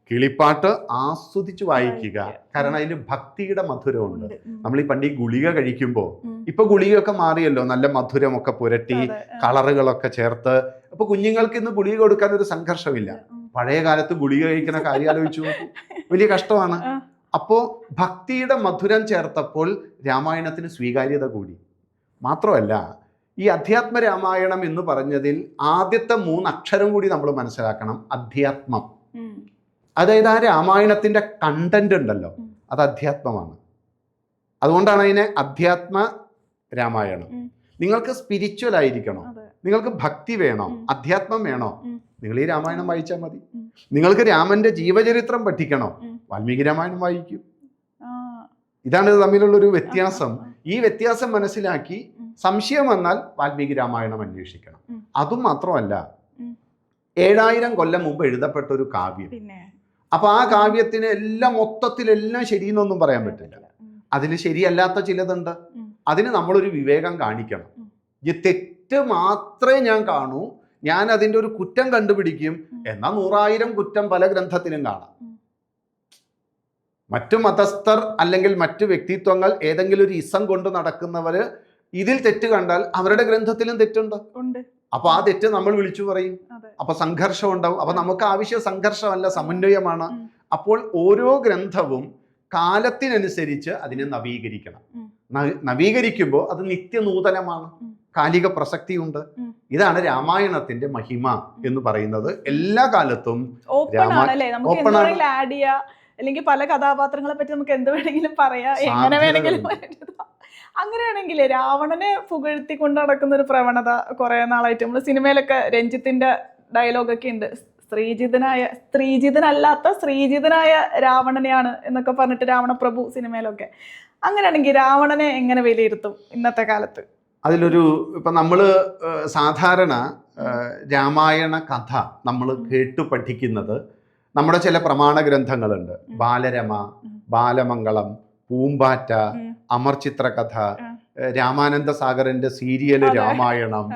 കിളിപ്പാട്ട് ആസ്വദിച്ച് വായിക്കുക. കാരണം അതിൽ ഭക്തിയുടെ മധുരമുണ്ട്. നമ്മൾ ഈ പണ്ട് ഈ ഗുളിക കഴിക്കുമ്പോൾ, ഇപ്പൊ ഗുളികയൊക്കെ മാറിയല്ലോ, നല്ല മധുരമൊക്കെ പുരട്ടി കളറുകളൊക്കെ ചേർത്ത്. അപ്പൊ കുഞ്ഞുങ്ങൾക്ക് ഇന്ന് ഗുളിക കൊടുക്കാൻ ഒരു സംഘർഷമില്ല. പഴയ കാലത്ത് ഗുളിക കഴിക്കുന്ന കാര്യം ആലോചിച്ചു നോക്കൂ, വലിയ കഷ്ടമാണ്. അപ്പോ ഭക്തിയുടെ മധുരം ചേർത്തപ്പോൾ രാമായണത്തിന് സ്വീകാര്യത കൂടി. മാത്രമല്ല, ഈ അധ്യാത്മ രാമായണം എന്ന് പറഞ്ഞതിൽ ആദ്യത്തെ 3 അക്ഷരം കൂടി നമ്മൾ മനസ്സിലാക്കണം. അധ്യാത്മം. അതായത് ആ രാമായണത്തിന്റെ കണ്ടന്റ് ഉണ്ടല്ലോ, അത് അധ്യാത്മമാണ്. അതുകൊണ്ടാണ് അതിനെ അധ്യാത്മ രാമായണം. നിങ്ങൾക്ക് സ്പിരിച്വൽ ആയിരിക്കണോ, നിങ്ങൾക്ക് ഭക്തി വേണോ, അധ്യാത്മം വേണോ, നിങ്ങൾ ഈ രാമായണം വായിച്ചാൽ മതി. നിങ്ങൾക്ക് രാമന്റെ ജീവചരിത്രം പഠിക്കണോ, വാൽമീകി രാമായണം വായിക്കും. ഇതാണ് ഇത് തമ്മിലുള്ളൊരു വ്യത്യാസം. ഈ വ്യത്യാസം മനസ്സിലാക്കി സംശയം വന്നാൽ വാൽമീകി രാമായണം അന്വേഷിക്കണം. അതും മാത്രമല്ല, 7000 കൊല്ലം മുമ്പ് എഴുതപ്പെട്ട ഒരു കാവ്യം. അപ്പൊ ആ കാവ്യത്തിന് എല്ലാം മൊത്തത്തിലെല്ലാം ശരിയെന്നൊന്നും പറയാൻ പറ്റില്ല. അതിൽ ശരിയല്ലാത്ത ചിലതുണ്ട്. അതിന് നമ്മളൊരു വിവേകം കാണിക്കണം. ഈ തെറ്റ് മാത്രമേ ഞാൻ കാണൂ, ഞാൻ അതിൻ്റെ ഒരു കുറ്റം കണ്ടുപിടിക്കും എന്നാൽ 100,000 കുറ്റം പല ഗ്രന്ഥത്തിലും കാണാം. മറ്റു മതസ്ഥർ അല്ലെങ്കിൽ മറ്റു വ്യക്തിത്വങ്ങൾ ഏതെങ്കിലും ഒരു ഇസം കൊണ്ട് നടക്കുന്നവര് ഇതിൽ തെറ്റ് കണ്ടാൽ അവരുടെ ഗ്രന്ഥത്തിലും തെറ്റുണ്ട്. അപ്പൊ ആ തെറ്റ് നമ്മൾ വിളിച്ചു പറയും. അപ്പൊ സംഘർഷം ഉണ്ടാവും. അപ്പൊ നമുക്ക് ആവശ്യം സംഘർഷമല്ല, സമന്വയമാണ്. അപ്പോൾ ഓരോ ഗ്രന്ഥവും കാലത്തിനനുസരിച്ച് അതിനെ നവീകരിക്കണം. നവീകരിക്കുമ്പോൾ അത് നിത്യനൂതനമാണ്, കാലിക പ്രസക്തിയുണ്ട്. ഇതാണ് രാമായണത്തിന്റെ മഹിമ എന്ന് പറയുന്നത്. എല്ലാ കാലത്തും അല്ലെങ്കിൽ പല കഥാപാത്രങ്ങളെ പറ്റി നമുക്ക് എന്ത് വേണമെങ്കിലും പറയാം, എങ്ങനെ വേണമെങ്കിലും. അങ്ങനെയാണെങ്കിൽ രാവണനെ പുകഴ്ത്തിക്കൊണ്ട് നടക്കുന്ന ഒരു കുറെ നാളായിട്ട് നമ്മൾ സിനിമയിലൊക്കെ രഞ്ജിത്തിന്റെ ഡയലോഗൊക്കെ ഉണ്ട്. സ്ത്രീജിതനല്ലാത്ത ശ്രീജിതനായ രാവണനെയാണ് എന്നൊക്കെ പറഞ്ഞിട്ട് രാവണപ്രഭു സിനിമയിലൊക്കെ. അങ്ങനെയാണെങ്കിൽ രാവണനെ എങ്ങനെ വിലയിരുത്തും ഇന്നത്തെ കാലത്ത്? അതിലൊരു ഇപ്പം നമ്മൾ സാധാരണ രാമായണ കഥ നമ്മൾ കേട്ടു പഠിക്കുന്നത് നമ്മുടെ ചില പ്രമാണ ഗ്രന്ഥങ്ങളുണ്ട്. ബാലരമ, ബാലമംഗളം, പൂമ്പാറ്റ, അമർചിത്രകഥ, രാമാനന്ദ സാഗറിന്റെ സീരിയല് രാമായണം,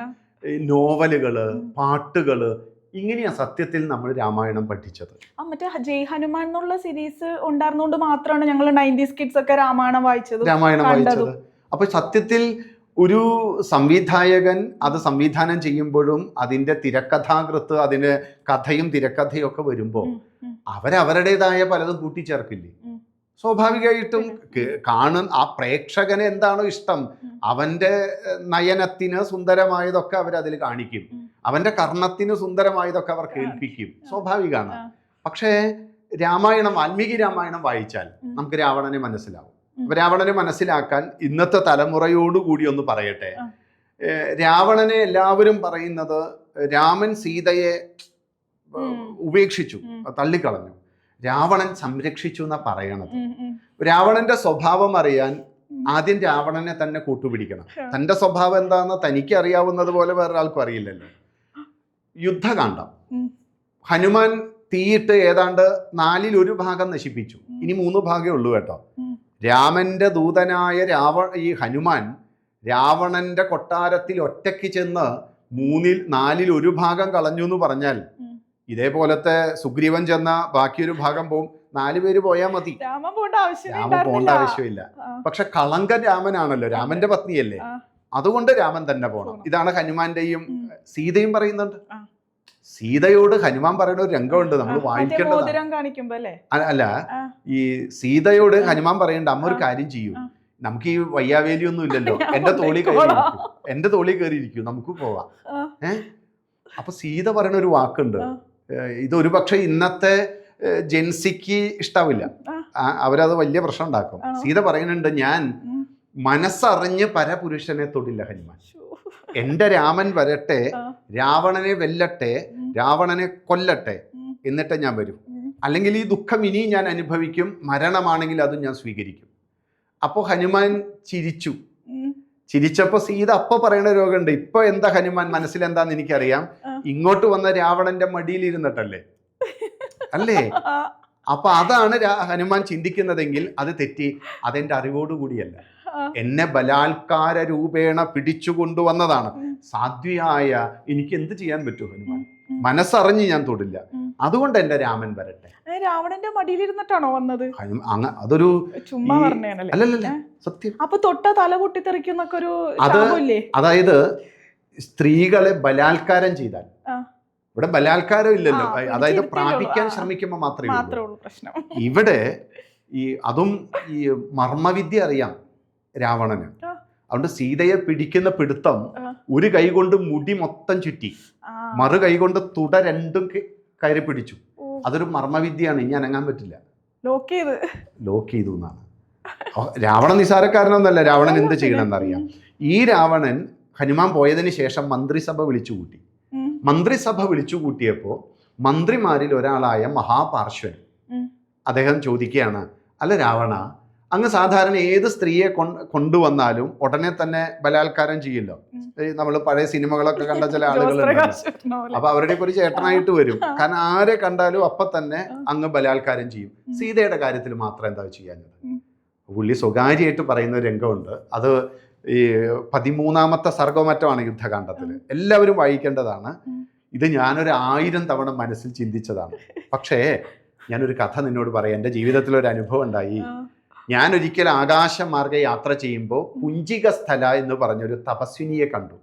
നോവലുകള്, പാട്ടുകള്, ഇങ്ങനെയാ സത്യത്തിൽ നമ്മൾ രാമായണം പഠിച്ചത്. മറ്റേ ജയ് ഹനുമാൻ എന്നുള്ള സീരീസ് ഉണ്ടായിരുന്നോണ്ട് മാത്രമാണ് ഞങ്ങൾ 90s കിഡ്സ് ഒക്കെ രാമായണം വായിച്ചത്. അപ്പൊ സത്യത്തിൽ ഒരു സംവിധായകൻ അത് സംവിധാനം ചെയ്യുമ്പോഴും അതിന്റെ തിരക്കഥാകൃത്ത്, അതിന് കഥയും തിരക്കഥയും ഒക്കെ വരുമ്പോൾ അവരവരുടേതായ പലതും കൂട്ടിച്ചേർക്കില്ലേ? സ്വാഭാവികമായിട്ടും ആ പ്രേക്ഷകന് എന്താണോ ഇഷ്ടം, അവന്റെ നയനത്തിന് സുന്ദരമായതൊക്കെ അവരതിൽ കാണിക്കും, അവന്റെ കർണത്തിന് സുന്ദരമായതൊക്കെ അവർ കേൾപ്പിക്കും. സ്വാഭാവികമാണ്. പക്ഷേ രാമായണം, വാൽമീകി രാമായണം വായിച്ചാൽ നമുക്ക് രാവണനെ മനസ്സിലാവും. രാവണനെ മനസ്സിലാക്കാൻ ഇന്നത്തെ തലമുറയോടുകൂടി ഒന്ന് പറയട്ടെ. രാവണനെ എല്ലാവരും പറയുന്നത് രാമൻ സീതയെ ഉപേക്ഷിച്ചു, തള്ളിക്കളഞ്ഞു. രാവണൻ സംരക്ഷിച്ചു എന്നാ പറയണത്. രാവണന്റെ സ്വഭാവം അറിയാൻ ആദ്യം രാവണനെ തന്നെ കൂട്ടുപിടിക്കണം. തന്റെ സ്വഭാവം എന്താണെന്ന് തനിക്ക് അറിയാവുന്നത് പോലെ വേറൊരാൾക്കും അറിയില്ലല്ലോ. യുദ്ധകാന്ഡം, ഹനുമാൻ തീയിട്ട് ഏതാണ്ട് 1/4 ഭാഗം നശിപ്പിച്ചു. ഇനി 3 ഭാഗമേ ഉള്ളൂ കേട്ടോ. രാമന്റെ ദൂതനായ ഈ ഹനുമാൻ രാവണന്റെ കൊട്ടാരത്തിൽ ഒറ്റയ്ക്ക് ചെന്ന് 4/1 ഭാഗം കളഞ്ഞു എന്ന് പറഞ്ഞാൽ, ഇതേപോലത്തെ സുഗ്രീവൻ ചെന്ന ബാക്കിയൊരു ഭാഗം പോവും. 4 പേര് പോയാൽ മതി, രാമൻ പോകേണ്ട ആവശ്യമില്ല. പക്ഷെ കളങ്കൻ രാമനാണല്ലോ, രാമന്റെ പത്നിയല്ലേ, അതുകൊണ്ട് രാമൻ തന്നെ പോകണം. ഇതാണ് ഹനുമാന്റെയും സീതയും പറയുന്നുണ്ട്. സീതയോട് ഹനുമാൻ പറയുന്ന ഒരു രംഗമുണ്ട്, നമ്മൾ വായിക്കേണ്ടത്. അല്ല, ഈ സീതയോട് ഹനുമാൻ പറയണ്ട, അമ്മ ഒരു കാര്യം ചെയ്യൂ, നമുക്ക് ഈ വയ്യാവേലി ഒന്നും ഇല്ലല്ലോ, എന്റെ തോളി കയറിയിരിക്കും, നമുക്ക് പോവാം. അപ്പൊ സീത പറയുന്ന ഒരു വാക്കുണ്ട്, ഇതൊരു പക്ഷെ ഇന്നത്തെ ജെൻസിക്ക് ഇഷ്ടാവില്ല, അവരത് വലിയ പ്രശ്നം ഉണ്ടാക്കും. സീത പറയുന്നുണ്ട്, ഞാൻ മനസ്സറിഞ്ഞ് പരപുരുഷനെ തൊടില്ല ഹനുമാൻ, എന്റെ രാമൻ വരട്ടെ, രാവണനെ വെല്ലട്ടെ, രാവണനെ കൊല്ലട്ടെ, എന്നിട്ട് ഞാൻ വരും. അല്ലെങ്കിൽ ഈ ദുഃഖം ഇനിയും ഞാൻ അനുഭവിക്കും, മരണമാണെങ്കിൽ അതും ഞാൻ സ്വീകരിക്കും. അപ്പോൾ ഹനുമാൻ ചിരിച്ചപ്പോൾ സീത അപ്പൊ പറയുന്ന രോഗമുണ്ട്, ഇപ്പൊ എന്താ ഹനുമാൻ മനസ്സിലെന്താന്ന് എനിക്കറിയാം, ഇങ്ങോട്ട് വന്ന രാവണന്റെ മടിയിൽ ഇരുന്നിട്ടല്ലേ, അല്ലേ? അപ്പൊ അതാണ് ഹനുമാൻ ചിന്തിക്കുന്നതെങ്കിൽ അത് തെറ്റി. അതെന്റെ അറിവോടുകൂടിയല്ല, എന്നെ ബലാത്കാര രൂപേണ പിടിച്ചു കൊണ്ടുവന്നതാണ്. സാധ്വിയായ എനിക്ക് എന്ത് ചെയ്യാൻ പറ്റും? ഹനുമാൻ മനസ്സറിഞ്ഞ് ഞാൻ തൊടില്ല, അതുകൊണ്ട് എന്റെ രാമൻ വരട്ടെ. രാവണന്റെ മടിയിലിരുന്നിട്ടാണോ വന്നത്? അതൊരു ചുമ്മാ പറഞ്ഞാണല്ലേ? അല്ലല്ല, സത്യം. അപ്പൊ തൊട്ട തല പൊട്ടിത്തെറിക്കുന്നൊക്കെ ഒരു, അതായത് സ്ത്രീകളെ ബലാത്കാരം ചെയ്താൽ, ഇവിടെ ബലാത്കാരം ഇല്ലല്ലോ, അതായത് പ്രാപിക്കാൻ ശ്രമിക്കുമ്പോൾ മാത്രമേ ഉള്ളൂ പ്രശ്നം. ഇവിടെ അതും ഈ മർമ്മവിദ്യ അറിയാം രാവണന്. അതുകൊണ്ട് സീതയെ പിടിക്കുന്ന പിടുത്തം ഒരു കൈ കൊണ്ട് മുടി മൊത്തം ചുറ്റി, മറു കൈ കൊണ്ട് തുട രണ്ടും കയറി പിടിച്ചു. അതൊരു മർമ്മവിദ്യയാണ്, ഇനി അനങ്ങാൻ പറ്റില്ല, ലോക്ക് ചെയ്തു എന്നാണ്. രാവണൻ നിസാരക്കാരനൊന്നല്ല, രാവണൻ എന്ത് ചെയ്യണമെന്നറിയാം. ഈ രാവണൻ ഹനുമാൻ പോയതിന് ശേഷം മന്ത്രിസഭ വിളിച്ചുകൂട്ടി. മന്ത്രിസഭ വിളിച്ചുകൂട്ടിയപ്പോൾ മന്ത്രിമാരിൽ ഒരാളായ മഹാപാർശ്വൻ അദ്ദേഹം ചോദിക്കുകയാണ്, അല്ല രാവണ, അങ്ങ് സാധാരണ ഏത് സ്ത്രീയെ കൊണ്ടുവന്നാലും ഉടനെ തന്നെ ബലാത്കാരം ചെയ്യില്ലോ. നമ്മൾ പഴയ സിനിമകളൊക്കെ കണ്ട ചില ആളുകളുണ്ട്, അപ്പൊ അവരുടെ ഒരു ചേട്ടനായിട്ട് വരും. കാരണം ആരെ കണ്ടാലും അപ്പൊ തന്നെ അങ്ങ് ബലാത്കാരം ചെയ്യും. സീതയുടെ കാര്യത്തിൽ മാത്രം എന്താ ചെയ്യാഞ്ഞത്? പുള്ളി സ്വകാര്യമായിട്ട് പറയുന്ന ഒരു രംഗമുണ്ട്, അത് ഈ 13ാമത്തെ സർഗമറ്റമാണ് യുദ്ധകാണ്ഡത്തിൽ, എല്ലാവരും വായിക്കേണ്ടതാണ്. ഇത് ഞാനൊരു 1000 തവണ മനസ്സിൽ ചിന്തിച്ചതാണ്. പക്ഷേ ഞാനൊരു കഥ നിന്നോട് പറയാം. എൻ്റെ ജീവിതത്തിലൊരു അനുഭവം ഉണ്ടായി. ഞാൻ ഒരിക്കൽ ആകാശമാർഗ യാത്ര ചെയ്യുമ്പോൾ കുഞ്ചിക സ്ഥല എന്ന് പറഞ്ഞൊരു തപസ്വിനിയെ കണ്ടു.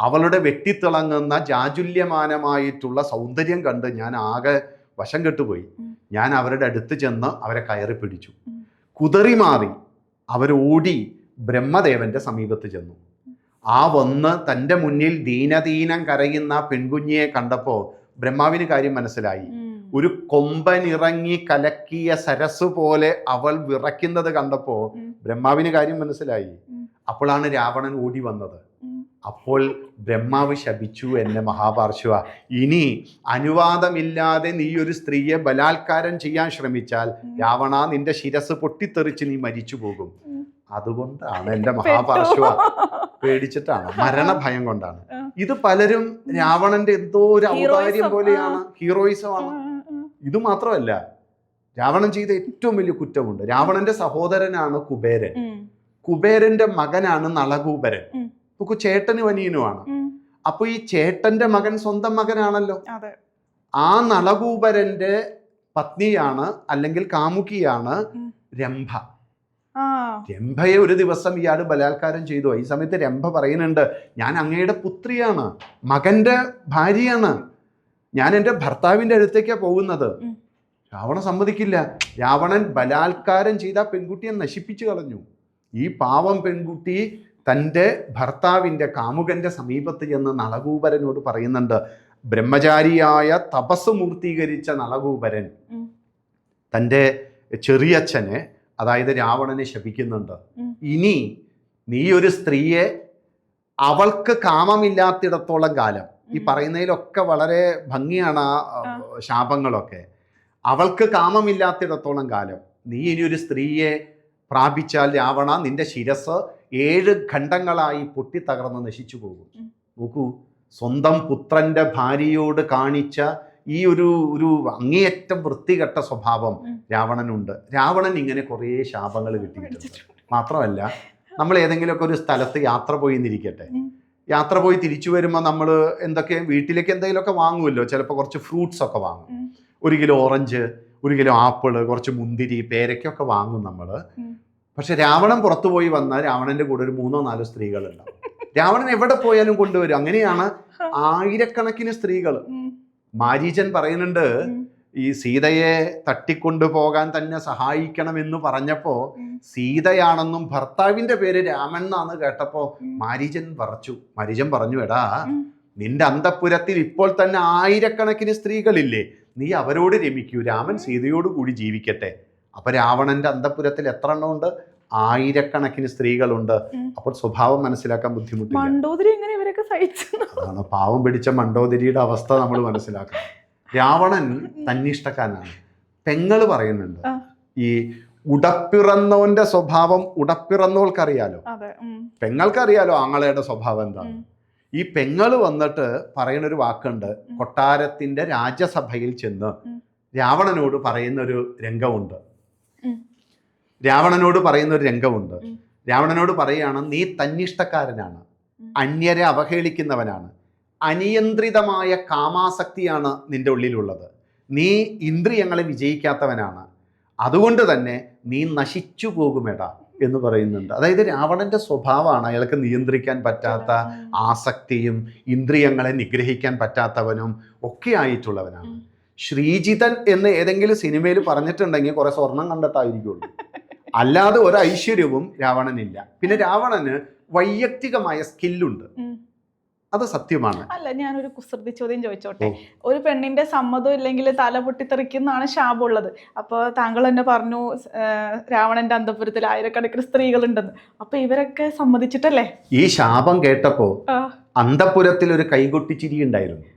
അവളുടെ വെട്ടിത്തിളങ്ങുന്ന ജാജുല്യമാനമായിട്ടുള്ള സൗന്ദര്യം കണ്ട് ഞാൻ ആകെ വശം കെട്ടുപോയി. ഞാൻ അവരുടെ അടുത്ത് ചെന്ന് അവരെ കയറി പിടിച്ചു. കുതറി മാറി അവരോടി ബ്രഹ്മദേവന്റെ സമീപത്ത് ചെന്നു. വന്ന് തൻ്റെ മുന്നിൽ ദീനദീനം കരയുന്ന പെൺകുഞ്ഞിയെ കണ്ടപ്പോൾ ബ്രഹ്മാവിന് കാര്യം മനസ്സിലായി. ഒരു കൊമ്പനിറങ്ങി കലക്കിയ സരസ് പോലെ അവൾ വിറയ്ക്കുന്നത് കണ്ടപ്പോൾ ബ്രഹ്മാവിന് കാര്യം മനസ്സിലായി. അപ്പോഴാണ് രാവണൻ ഓടി വന്നത്. അപ്പോൾ ബ്രഹ്മാവ് ശപിച്ചു, എന്നെ മഹാപാർശ്വ, ഇനി അനുവാദമില്ലാതെ നീ ഒരു സ്ത്രീയെ ബലാത്കാരം ചെയ്യാൻ ശ്രമിച്ചാൽ രാവണ, നിന്റെ ശിരസ് പൊട്ടിത്തെറിച്ച് നീ മരിച്ചു പോകും. അതുകൊണ്ടാണ് എൻ്റെ മഹാപാർശ്വ, പേടിച്ചിട്ടാണ്, മരണഭയം കൊണ്ടാണ്. ഇത് പലരും രാവണന്റെ എന്തോ ഒരു ഔദാര്യം പോലെയാണ്, ഹീറോയിസമാണ്. ഇത് മാത്രമല്ല, രാവണൻ ചെയ്ത ഏറ്റവും വലിയ കുറ്റമുണ്ട്. രാവണന്റെ സഹോദരനാണ് കുബേരൻ. കുബേരന്റെ മകനാണ് നളകൂബരൻ. ചേട്ടനും അനിയനുമാണ്. അപ്പൊ ഈ ചേട്ടന്റെ മകൻ സ്വന്തം മകനാണല്ലോ. അതെ. ആ നളകൂബരന്റെ പത്നിയാണ് അല്ലെങ്കിൽ കാമുകിയാണ് ഉം. രംഭ. ആ. രംഭയെ ഒരു ദിവസം ഇയാൾ ബലാത്കാരം ചെയ്തു. ഈ സമയത്ത് രംഭ പറയുന്നുണ്ട്, ഞാൻ അങ്ങയുടെ പുത്രിയാണ്, മകന്റെ ഭാര്യയാണ്, ഞാൻ എൻ്റെ ഭർത്താവിൻ്റെ അടുത്തേക്കാണ് പോകുന്നത്. ഉം. രാവണൻ സമ്മതിക്കില്ല. രാവണൻ ബലാത്കാരം ചെയ്ത പെൺകുട്ടിയെ നശിപ്പിച്ചു കളഞ്ഞു. ഈ പാവം പെൺകുട്ടി തൻ്റെ ഭർത്താവിൻ്റെ കാമുകന്റെ സമീപത്ത് ചെന്ന് നളകൂബരനോട് പറയുന്നുണ്ട്. ബ്രഹ്മചാരിയായ തപസ് മൂർത്തീകരിച്ച നളകൂബരൻ തൻ്റെ ചെറിയച്ഛനെ, അതായത് രാവണനെ ശപിക്കുന്നുണ്ട്. ഇനി നീ ഒരു സ്ത്രീയെ അവൾക്ക് കാമമില്ലാത്തിടത്തോളം കാലം, ഈ പറയുന്നതിലൊക്കെ വളരെ ഭംഗിയാണ് ആ ശാപങ്ങളൊക്കെ, അവൾക്ക് കാമമില്ലാത്തിടത്തോളം കാലം നീ ഇനി ഒരു സ്ത്രീയെ പ്രാപിച്ചാൽ രാവണ നിന്റെ ശിരസ് 7 ഖണ്ഡങ്ങളായി പൊട്ടിത്തകർന്ന് നശിച്ചു പോകും. നോക്കൂ, സ്വന്തം പുത്രന്റെ ഭാര്യയോട് കാണിച്ച ഈ ഒരു അങ്ങേയറ്റം വൃത്തികെട്ട സ്വഭാവം രാവണനുണ്ട്. രാവണൻ ഇങ്ങനെ കുറേ ശാപങ്ങൾ കിട്ടിയിട്ടുണ്ട്. മാത്രമല്ല, നമ്മൾ ഏതെങ്കിലുമൊക്കെ ഒരു സ്ഥലത്ത് യാത്ര പോയി എന്നിരിക്കട്ടെ, യാത്ര പോയി തിരിച്ചു വരുമ്പോൾ നമ്മൾ എന്തൊക്കെ വീട്ടിലേക്ക് എന്തെങ്കിലുമൊക്കെ വാങ്ങുമല്ലോ. ചിലപ്പോൾ കുറച്ച് ഫ്രൂട്ട്സ് ഒക്കെ വാങ്ങും. 1 കിലോ ഓറഞ്ച്, 1 കിലോ ആപ്പിള്, കുറച്ച് മുന്തിരി, പേരയ്ക്കൊക്കെ വാങ്ങും നമ്മൾ. പക്ഷെ രാവണൻ പുറത്തു പോയി വന്നാൽ രാവണന്റെ കൂടെ ഒരു 3-4 സ്ത്രീകളുണ്ടാവും. രാവണൻ എവിടെ പോയാലും കൊണ്ടുവരും. അങ്ങനെയാണ് ആയിരക്കണക്കിന് സ്ത്രീകൾ. മാരീചൻ പറയുന്നുണ്ട്, ഈ സീതയെ തട്ടിക്കൊണ്ടുപോകാൻ തന്നെ സഹായിക്കണമെന്ന് പറഞ്ഞപ്പോ സീതയാണെന്നും ഭർത്താവിന്റെ പേര് രാമൻ എന്നാണ് കേട്ടപ്പോ മാരീചൻ പറച്ചു. മാരീചൻ പറഞ്ഞു, എടാ നിന്റെ അന്തഃപുരത്തിൽ ഇപ്പോൾ തന്നെ ആയിരക്കണക്കിന് സ്ത്രീകളില്ലേ, നീ അവരോട് രമിക്കൂ, രാമൻ സീതയോട് കൂടി ജീവിക്കട്ടെ. അപ്പൊ രാവണന്റെ അന്തഃപുരത്തിൽ എത്ര എണ്ണം ഉണ്ട്? ആയിരക്കണക്കിന് സ്ത്രീകളുണ്ട്. അപ്പോൾ സ്വഭാവം മനസ്സിലാക്കാൻ ബുദ്ധിമുട്ടില്ല. അതാണ് പാവം പിടിച്ച മണ്ഡോദരിയുടെ അവസ്ഥ നമ്മൾ മനസ്സിലാക്കണം. രാവണൻ തന്നിഷ്ടക്കാരനാണ്. പെങ്ങള് പറയുന്നുണ്ട്, ഈ ഉടപ്പിറന്നവന്റെ സ്വഭാവം ഉടപ്പിറന്നവൾക്കറിയാലോ, പെങ്ങൾക്കറിയാലോ ആങ്ങളയുടെ സ്വഭാവം എന്താണ്. ഈ പെങ്ങള് വന്നിട്ട് പറയുന്നൊരു വാക്കുണ്ട്, കൊട്ടാരത്തിന്റെ രാജ്യസഭയിൽ ചെന്ന് രാവണനോട് പറയുന്നൊരു രംഗമുണ്ട്. രാവണനോട് പറയുകയാണ്, നീ തന്നിഷ്ടക്കാരനാണ്, അന്യരെ അവഹേളിക്കുന്നവനാണ്, അനിയന്ത്രിതമായ കാമാസക്തിയാണ് നിന്റെ ഉള്ളിലുള്ളത്, നീ ഇന്ദ്രിയങ്ങളെ വിജയിക്കാത്തവനാണ്, അതുകൊണ്ട് തന്നെ നീ നശിച്ചു പോകുമെടാ എന്ന് പറയുന്നുണ്ട്. അതായത് രാവണന്റെ സ്വഭാവമാണ് അയാൾക്ക് നിയന്ത്രിക്കാൻ പറ്റാത്ത ആസക്തിയും ഇന്ദ്രിയങ്ങളെ നിഗ്രഹിക്കാൻ പറ്റാത്തവനും ഒക്കെ ആയിട്ടുള്ളവനാണ്. ശ്രീജിതൻ എന്ന് ഏതെങ്കിലും സിനിമയിൽ പറഞ്ഞിട്ടുണ്ടെങ്കിൽ കുറെ സ്വർണം കണ്ടിട്ടായിരിക്കുള്ളൂ, അല്ലാതെ ഒരു ഐശ്വര്യവും രാവണനില്ല. പിന്നെ രാവണന് വൈയക്തികമായ സ്കില്ലുണ്ട്, അത് സത്യമാണ്. അല്ല, ഞാനൊരു കുസൃതി ചോദ്യം ചോദിച്ചോട്ടെ. ഒരു പെണ്ണിന്റെ സമ്മതം ഇല്ലെങ്കിൽ തല പൊട്ടിത്തെറിക്കുന്നതാണ് ശാപമുള്ളത്. അപ്പോൾ താങ്കൾ തന്നെ പറഞ്ഞു രാവണന്റെ അന്തഃപുരത്തിൽ ആയിരക്കണക്കിന് സ്ത്രീകളുണ്ടെന്ന്. അപ്പൊ ഇവരൊക്കെ സമ്മതിച്ചിട്ടല്ലേ? ഈ ശാപം കേട്ടപ്പോ അന്തഃപുരത്തിൽ ഒരു കൈകൊട്ടിച്ചിരി ഉണ്ടായിരുന്നു.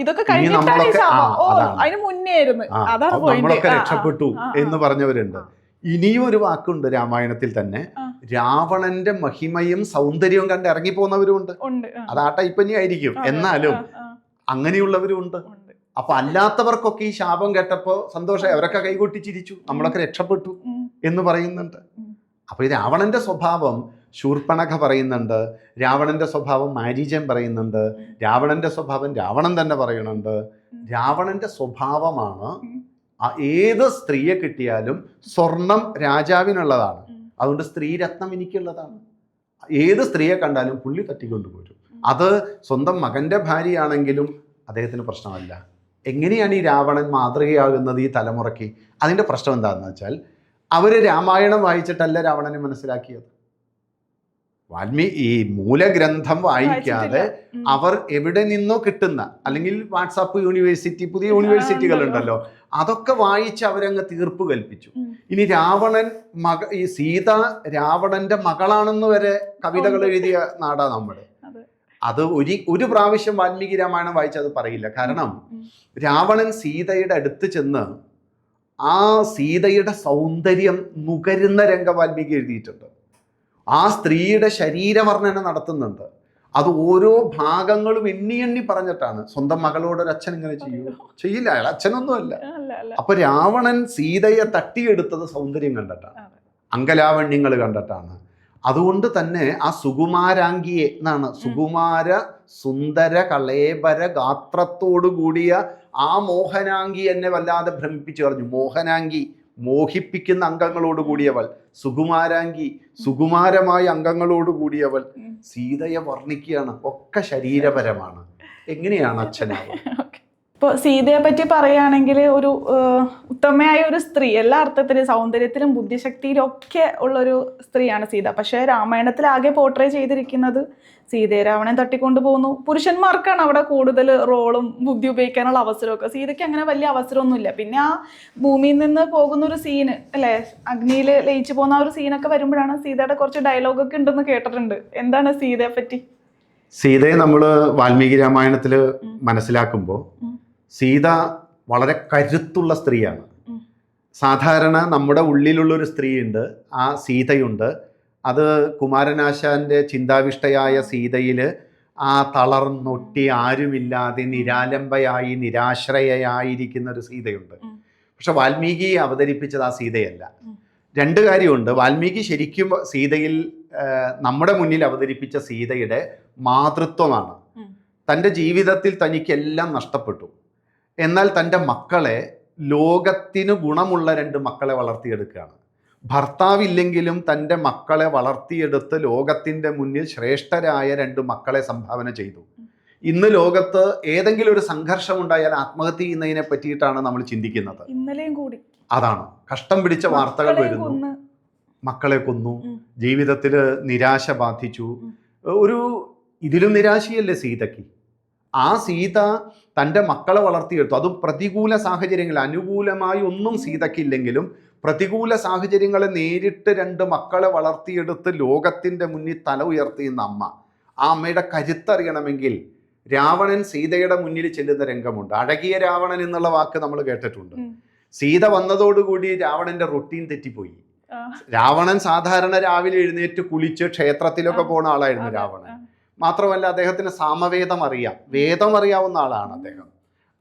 ഇതൊക്കെ അതിന് മുന്നേ ആയിരുന്നു, നമ്മളൊക്കെ രക്ഷപ്പെട്ടു എന്ന് പറഞ്ഞവരുണ്ട്. ഇനിയും ഒരു വാക്കുണ്ട് രാമായണത്തിൽ തന്നെ, രാവണന്റെ മഹിമയും സൗന്ദര്യവും കണ്ട് ഇറങ്ങി പോകുന്നവരുമുണ്ട്. അത് ആ ടൈപ്പ് തന്നെ ആയിരിക്കും, എന്നാലും അങ്ങനെയുള്ളവരും ഉണ്ട്. അപ്പൊ അല്ലാത്തവർക്കൊക്കെ ഈ ശാപം കേട്ടപ്പോ സന്തോഷം, അവരൊക്കെ കൈകൊട്ടിച്ചിരിച്ചു, നമ്മളൊക്കെ രക്ഷപ്പെട്ടു എന്ന് പറയുന്നുണ്ട്. അപ്പൊ ഈ രാവണന്റെ സ്വഭാവം ശൂർപ്പണഖ പറയുന്നുണ്ട്, രാവണന്റെ സ്വഭാവം മാരീചൻ പറയുന്നുണ്ട്, രാവണന്റെ സ്വഭാവം രാവണൻ തന്നെ പറയുന്നുണ്ട്. രാവണന്റെ സ്വഭാവമാണ് ഏത് സ്ത്രീയെ കിട്ടിയാലും സ്വർണം രാജാവിനുള്ളതാണ്, അതുകൊണ്ട് സ്ത്രീരത്നം എനിക്കുള്ളതാണ്. ഏത് സ്ത്രീയെ കണ്ടാലും പുള്ളി തട്ടിക്കൊണ്ടുപോരും. അത് സ്വന്തം മകന്റെ ഭാര്യയാണെങ്കിലും അദ്ദേഹത്തിന് പ്രശ്നമല്ല. എങ്ങനെയാണ് ഈ രാവണൻ മാതൃകയാകുന്നത് ഈ തലമുറയ്ക്ക്? അതിൻ്റെ പ്രശ്നം എന്താണെന്ന് വെച്ചാൽ, അവർ രാമായണം വായിച്ചിട്ടല്ല രാവണനെ മനസ്സിലാക്കിയത്. ഈ മൂലഗ്രന്ഥം വായിക്കാതെ അവർ എവിടെ നിന്നോ കിട്ടുന്ന, അല്ലെങ്കിൽ വാട്സാപ്പ് യൂണിവേഴ്സിറ്റി, പുതിയ യൂണിവേഴ്സിറ്റികൾ ഉണ്ടല്ലോ, അതൊക്കെ വായിച്ച് അവരങ്ങ് തീർപ്പ് കൽപ്പിച്ചു. ഇനി രാവണൻ ഈ സീത രാവണന്റെ മകളാണെന്ന് വരെ കവിതകൾ എഴുതിയ നാടാ നമ്മുടെ. അത് ഒരു പ്രാവശ്യം വാൽമീകി രാമായണം വായിച്ചത് പറയില്ല. കാരണം രാവണൻ സീതയുടെ അടുത്ത് ചെന്ന് ആ സീതയുടെ സൗന്ദര്യം നുകരുന്ന രംഗം വാൽമീകി എഴുതിയിട്ടുണ്ട്. ആ സ്ത്രീയുടെ ശരീരവർണ്ണന നടത്തുന്നുണ്ട്. അത് ഓരോ ഭാഗങ്ങളും എണ്ണി എണ്ണി പറഞ്ഞിട്ടാണ്. സ്വന്തം മകളോട് ഒരു അച്ഛൻ ഇങ്ങനെ ചെയ്യില്ല, അയാൾ അച്ഛനൊന്നുമല്ല. അപ്പൊ രാവണൻ സീതയെ തട്ടിയെടുത്തത് സൗന്ദര്യം കണ്ടിട്ടാണ്, അങ്കലാവണ്യങ്ങൾ കണ്ടിട്ടാണ്. അതുകൊണ്ട് തന്നെ ആ സുകുമാരാംഗിയെ എന്നാണ്, സുകുമാര സുന്ദര കളേബര ഗാത്രത്തോടു കൂടിയ ആ മോഹനാംഗി എന്നെ വല്ലാതെ ഭ്രമിപ്പിച്ചു കളഞ്ഞു. മോഹനാംഗി, മോഹിപ്പിക്കുന്ന അംഗങ്ങളോട് കൂടിയവൾ. സുകുമാരാംഗി, സുകുമാരമായ അംഗങ്ങളോട് കൂടിയവൾ. സീതയെ വർണ്ണിക്കുകയാണ്. ഒക്കെ ശരീരപരമാണ്. എങ്ങനെയാണ് അച്ഛനാവുക? ഇപ്പോൾ സീതയെ പറ്റി പറയുകയാണെങ്കിൽ ഒരു ഉത്തമയായ ഒരു സ്ത്രീ, എല്ലാ അർത്ഥത്തിലും സൗന്ദര്യത്തിലും ബുദ്ധിശക്തിയിലും ഒക്കെ ഉള്ളൊരു സ്ത്രീയാണ് സീത. പക്ഷേ രാമായണത്തിൽ ആകെ പോർട്രേ ചെയ്തിരിക്കുന്നത് സീതയെ രാവണൻ തട്ടിക്കൊണ്ടു പോകുന്നു. പുരുഷന്മാർക്കാണ് അവിടെ കൂടുതൽ റോളും ബുദ്ധി ഉപയോഗിക്കാനുള്ള അവസരമൊക്കെ. സീതയ്ക്ക് അങ്ങനെ വലിയ അവസരമൊന്നുമില്ല. പിന്നെ ആ ഭൂമിയിൽ നിന്ന് പോകുന്ന ഒരു സീന് അല്ലേ, അഗ്നിയിൽ ലയിച്ചു പോകുന്ന ആ ഒരു സീനൊക്കെ വരുമ്പോഴാണ് സീതയുടെ കുറച്ച് ഡയലോഗൊക്കെ ഉണ്ടെന്ന് കേട്ടിട്ടുണ്ട്. എന്താണ് സീതയെ പറ്റി? സീതയെ നമ്മൾ വാൽമീകി രാമായണത്തിൽ മനസ്സിലാക്കുമ്പോൾ സീത വളരെ കരുത്തുള്ള സ്ത്രീയാണ്. സാധാരണ നമ്മുടെ ഉള്ളിലുള്ളൊരു സ്ത്രീയുണ്ട്, ആ സീതയുണ്ട്. അത് കുമാരനാശാന്റെ ചിന്താവിഷ്ടയായ സീതയിൽ ആ തളർന്നൊട്ടി ആരുമില്ലാതെ നിരാലംബയായി നിരാശ്രയയായിരിക്കുന്ന ഒരു സീതയുണ്ട്. പക്ഷെ വാൽമീകി അവതരിപ്പിച്ചത് ആ സീതയല്ല. രണ്ട് കാര്യമുണ്ട്. വാൽമീകി ശരിക്കും സീതയിൽ നമ്മുടെ മുന്നിൽ അവതരിപ്പിച്ച സീതയുടെ മാതൃത്വമാണ്. തൻ്റെ ജീവിതത്തിൽ തനിക്കെല്ലാം നഷ്ടപ്പെട്ടു, എന്നാൽ തൻ്റെ മക്കളെ, ലോകത്തിന് ഗുണമുള്ള 2 മക്കളെ വളർത്തിയെടുക്കുകയാണ്. ഭർത്താവില്ലെങ്കിലും തൻ്റെ മക്കളെ വളർത്തിയെടുത്ത് ലോകത്തിൻ്റെ മുന്നിൽ ശ്രേഷ്ഠരായ 2 മക്കളെ സംഭാവന ചെയ്തു. ഇന്ന് ലോകത്ത് ഏതെങ്കിലും ഒരു സംഘർഷം ഉണ്ടായാൽ ആത്മഹത്യ ചെയ്യുന്നതിനെ പറ്റിയിട്ടാണ് നമ്മൾ ചിന്തിക്കുന്നത്. ഇന്നലെയും കൂടി അതാണ് കഷ്ടം പിടിച്ച വാർത്തകൾ വരുന്നു. മക്കളെ കൊന്നു, ജീവിതത്തിൽ നിരാശ ബാധിച്ചു. ഇതിലും നിരാശയല്ലേ സീതയ്ക്ക്? ആ സീത തൻ്റെ മക്കളെ വളർത്തിയെടുത്തു. അതും പ്രതികൂല സാഹചര്യങ്ങൾ, അനുകൂലമായി ഒന്നും സീതയ്ക്കില്ലെങ്കിലും പ്രതികൂല സാഹചര്യങ്ങളെ നേരിട്ട് 2 മക്കളെ വളർത്തിയെടുത്ത് ലോകത്തിൻ്റെ മുന്നിൽ തല ഉയർത്തിയുന്ന അമ്മ. ആ അമ്മയുടെ കരുത്തറിയണമെങ്കിൽ രാവണൻ സീതയുടെ മുന്നിൽ ചെല്ലുന്ന രംഗമുണ്ട്. അഴകിയ രാവണൻ എന്നുള്ള വാക്ക് നമ്മൾ കേട്ടിട്ടുണ്ട്. സീത വന്നതോടുകൂടി രാവണന്റെ റൊട്ടീൻ തെറ്റിപ്പോയി. രാവണൻ സാധാരണ രാവിലെ എഴുന്നേറ്റ് കുളിച്ച് ക്ഷേത്രത്തിലൊക്കെ പോണ ആളായിരുന്നു രാവണൻ. മാത്രമല്ല അദ്ദേഹത്തിന് സാമവേദം അറിയാം, വേദം അറിയാവുന്ന ആളാണ് അദ്ദേഹം.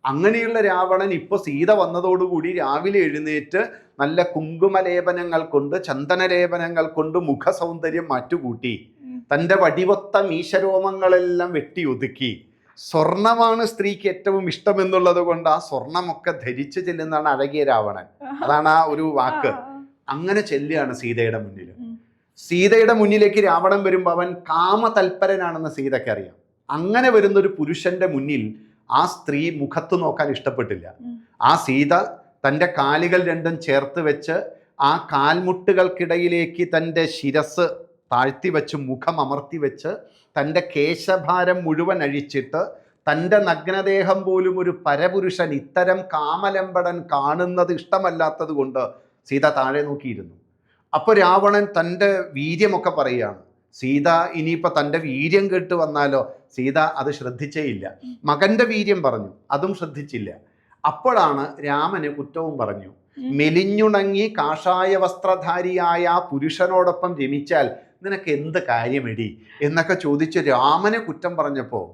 അങ്ങനെയുള്ള രാവണൻ ഇപ്പോൾ സീത വന്നതോടുകൂടി രാവിലെ എഴുന്നേറ്റ് നല്ല കുങ്കുമലേപനങ്ങൾ കൊണ്ട്, ചന്ദനലേപനങ്ങൾ കൊണ്ട് മുഖസൗന്ദര്യം മാറ്റുകൂട്ടി, തൻ്റെ വടിവൊത്ത മീശരോമങ്ങളെല്ലാം വെട്ടി ഒതുക്കി. സ്വർണമാണ് സ്ത്രീക്ക് ഏറ്റവും ഇഷ്ടമെന്നുള്ളത് കൊണ്ട് ആ സ്വർണമൊക്കെ ധരിച്ചു ചെല്ലുന്നതാണ് അഴകിയ രാവണൻ. അതാണ് ആ ഒരു വാക്ക്. അങ്ങനെ ചെല്ലുകയാണ് സീതയുടെ മുന്നിൽ. സീതയുടെ മുന്നിലേക്ക് രാവണൻ വരുമ്പോൾ അവൻ കാമതൽപരനാണെന്ന് സീതയ്ക്ക് അറിയാം. അങ്ങനെ വരുന്നൊരു പുരുഷന്റെ മുന്നിൽ ആ സ്ത്രീ മുഖത്ത് നോക്കാൻ ഇഷ്ടപ്പെട്ടില്ല. ആ സീത തൻ്റെ കാലുകൾ 2 ചേർത്ത് വെച്ച് ആ കാൽമുട്ടുകൾക്കിടയിലേക്ക് തൻ്റെ ശിരസ് താഴ്ത്തി വെച്ച്, മുഖം അമർത്തി വെച്ച്, തൻ്റെ കേശഭാരം മുഴുവൻ അഴിച്ചിട്ട്, തൻ്റെ നഗ്നദേഹം പോലും ഒരു പരപുരുഷൻ ഇത്തരം കാമലമ്പടൻ കാണുന്നത് ഇഷ്ടമല്ലാത്തത് കൊണ്ട് സീത താഴെ നോക്കിയിരുന്നു. അപ്പോൾ രാവണൻ തൻ്റെ വീര്യമൊക്കെ പറയുകയാണ്. സീത ഇനിയിപ്പോൾ തൻ്റെ വീര്യം കേട്ട് വന്നാലോ? സീത അത് ശ്രദ്ധിച്ചേയില്ല. മകൻ്റെ വീര്യം പറഞ്ഞു, അതും ശ്രദ്ധിച്ചില്ല. അപ്പോഴാണ് രാമന് കുറ്റവും പറഞ്ഞു. മെലിഞ്ഞുണങ്ങി കാഷായ വസ്ത്രധാരിയായ ആ പുരുഷനോടൊപ്പം രമിച്ചാൽ നിനക്ക് എന്ത് കാര്യമെടി എന്നൊക്കെ ചോദിച്ച് രാമനെ കുറ്റം പറഞ്ഞപ്പോൾ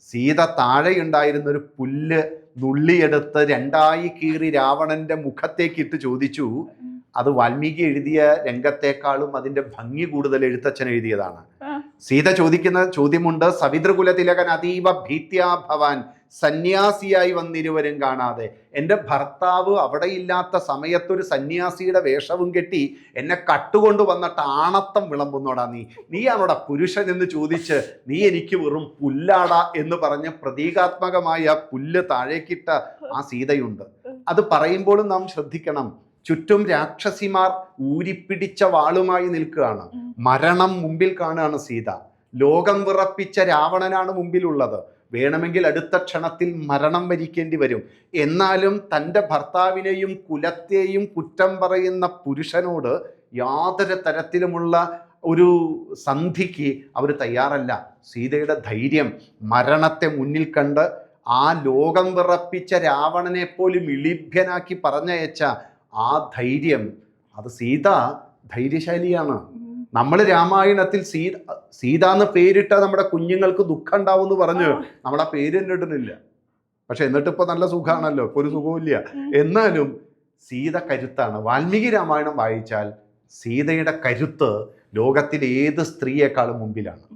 സീത താഴെയുണ്ടായിരുന്ന ഒരു പുല്ല് നുള്ളിയെടുത്ത് 2ആയി കീറി രാവണന്റെ മുഖത്തേക്ക് ഇട്ട് ചോദിച്ചു. അത് വാൽമീകി എഴുതിയ രംഗത്തെക്കാളും അതിൻ്റെ ഭംഗി കൂടുതൽ എഴുത്തച്ഛൻ എഴുതിയതാണ്. സീത ചോദിക്കുന്ന ചോദ്യമുണ്ട്. സവിതൃകുലതിലകൻ അതീവ ഭീത്യാ ഭവാൻ, സന്യാസിയായി വന്നിരുവരും കാണാതെ. എൻ്റെ ഭർത്താവ് അവിടെ ഇല്ലാത്ത സമയത്തൊരു സന്യാസിയുടെ വേഷവും കെട്ടി എന്നെ കട്ടുകൊണ്ട് വന്നിട്ട് ആണത്തം വിളമ്പുന്നോടാ നീയാണോടാ പുരുഷൻ എന്ന് ചോദിച്ച് നീ എനിക്ക് വെറും പുല്ലാടാ എന്ന് പറഞ്ഞ് പ്രതീകാത്മകമായ പുല്ല് താഴേക്കിട്ട ആ സീതയുണ്ട്. അത് പറയുമ്പോഴും നാം ശ്രദ്ധിക്കണം. ചുറ്റും രാക്ഷസിമാർ ഊരിപ്പിടിച്ച വാളുമായി നിൽക്കുകയാണ്. മരണം മുമ്പിൽ കാണുകയാണ് സീത. ലോകം വിറപ്പിച്ച രാവണനാണ് മുമ്പിലുള്ളത്. വേണമെങ്കിൽ അടുത്ത ക്ഷണത്തിൽ മരണം വരിക്കേണ്ടി വരും. എന്നാലും തൻ്റെ ഭർത്താവിനെയും കുലത്തെയും കുറ്റം പറയുന്ന പുരുഷനോട് യാതൊരു തരത്തിലുമുള്ള ഒരു സന്ധിക്ക് അവർ തയ്യാറല്ല. സീതയുടെ ധൈര്യം, മരണത്തെ മുന്നിൽ കണ്ട് ആ ലോകം വിറപ്പിച്ച രാവണനെ പോലും ഇളിഭ്യനാക്കി പറഞ്ഞയച്ച ആ ധൈര്യം, അത് സീത ധൈര്യശാലിയാണ്. നമ്മൾ രാമായണത്തിൽ സീത എന്ന് പേരിട്ട നമ്മുടെ കുഞ്ഞുങ്ങൾക്ക് ദുഃഖം ഉണ്ടാവും എന്ന് പറഞ്ഞ് നമ്മളാ പേര് തന്നെ ഇടുന്നില്ല. പക്ഷെ എന്നിട്ടിപ്പോൾ നല്ല സുഖമാണല്ലോ, ഇപ്പോൾ ഒരു സുഖമില്ല. എന്നാലും സീത കരുത്താണ്. വാൽമീകി രാമായണം വായിച്ചാൽ സീതയുടെ കരുത്ത് ലോകത്തിൽ ഏത് സ്ത്രീയെക്കാളും മുമ്പിലാണ്.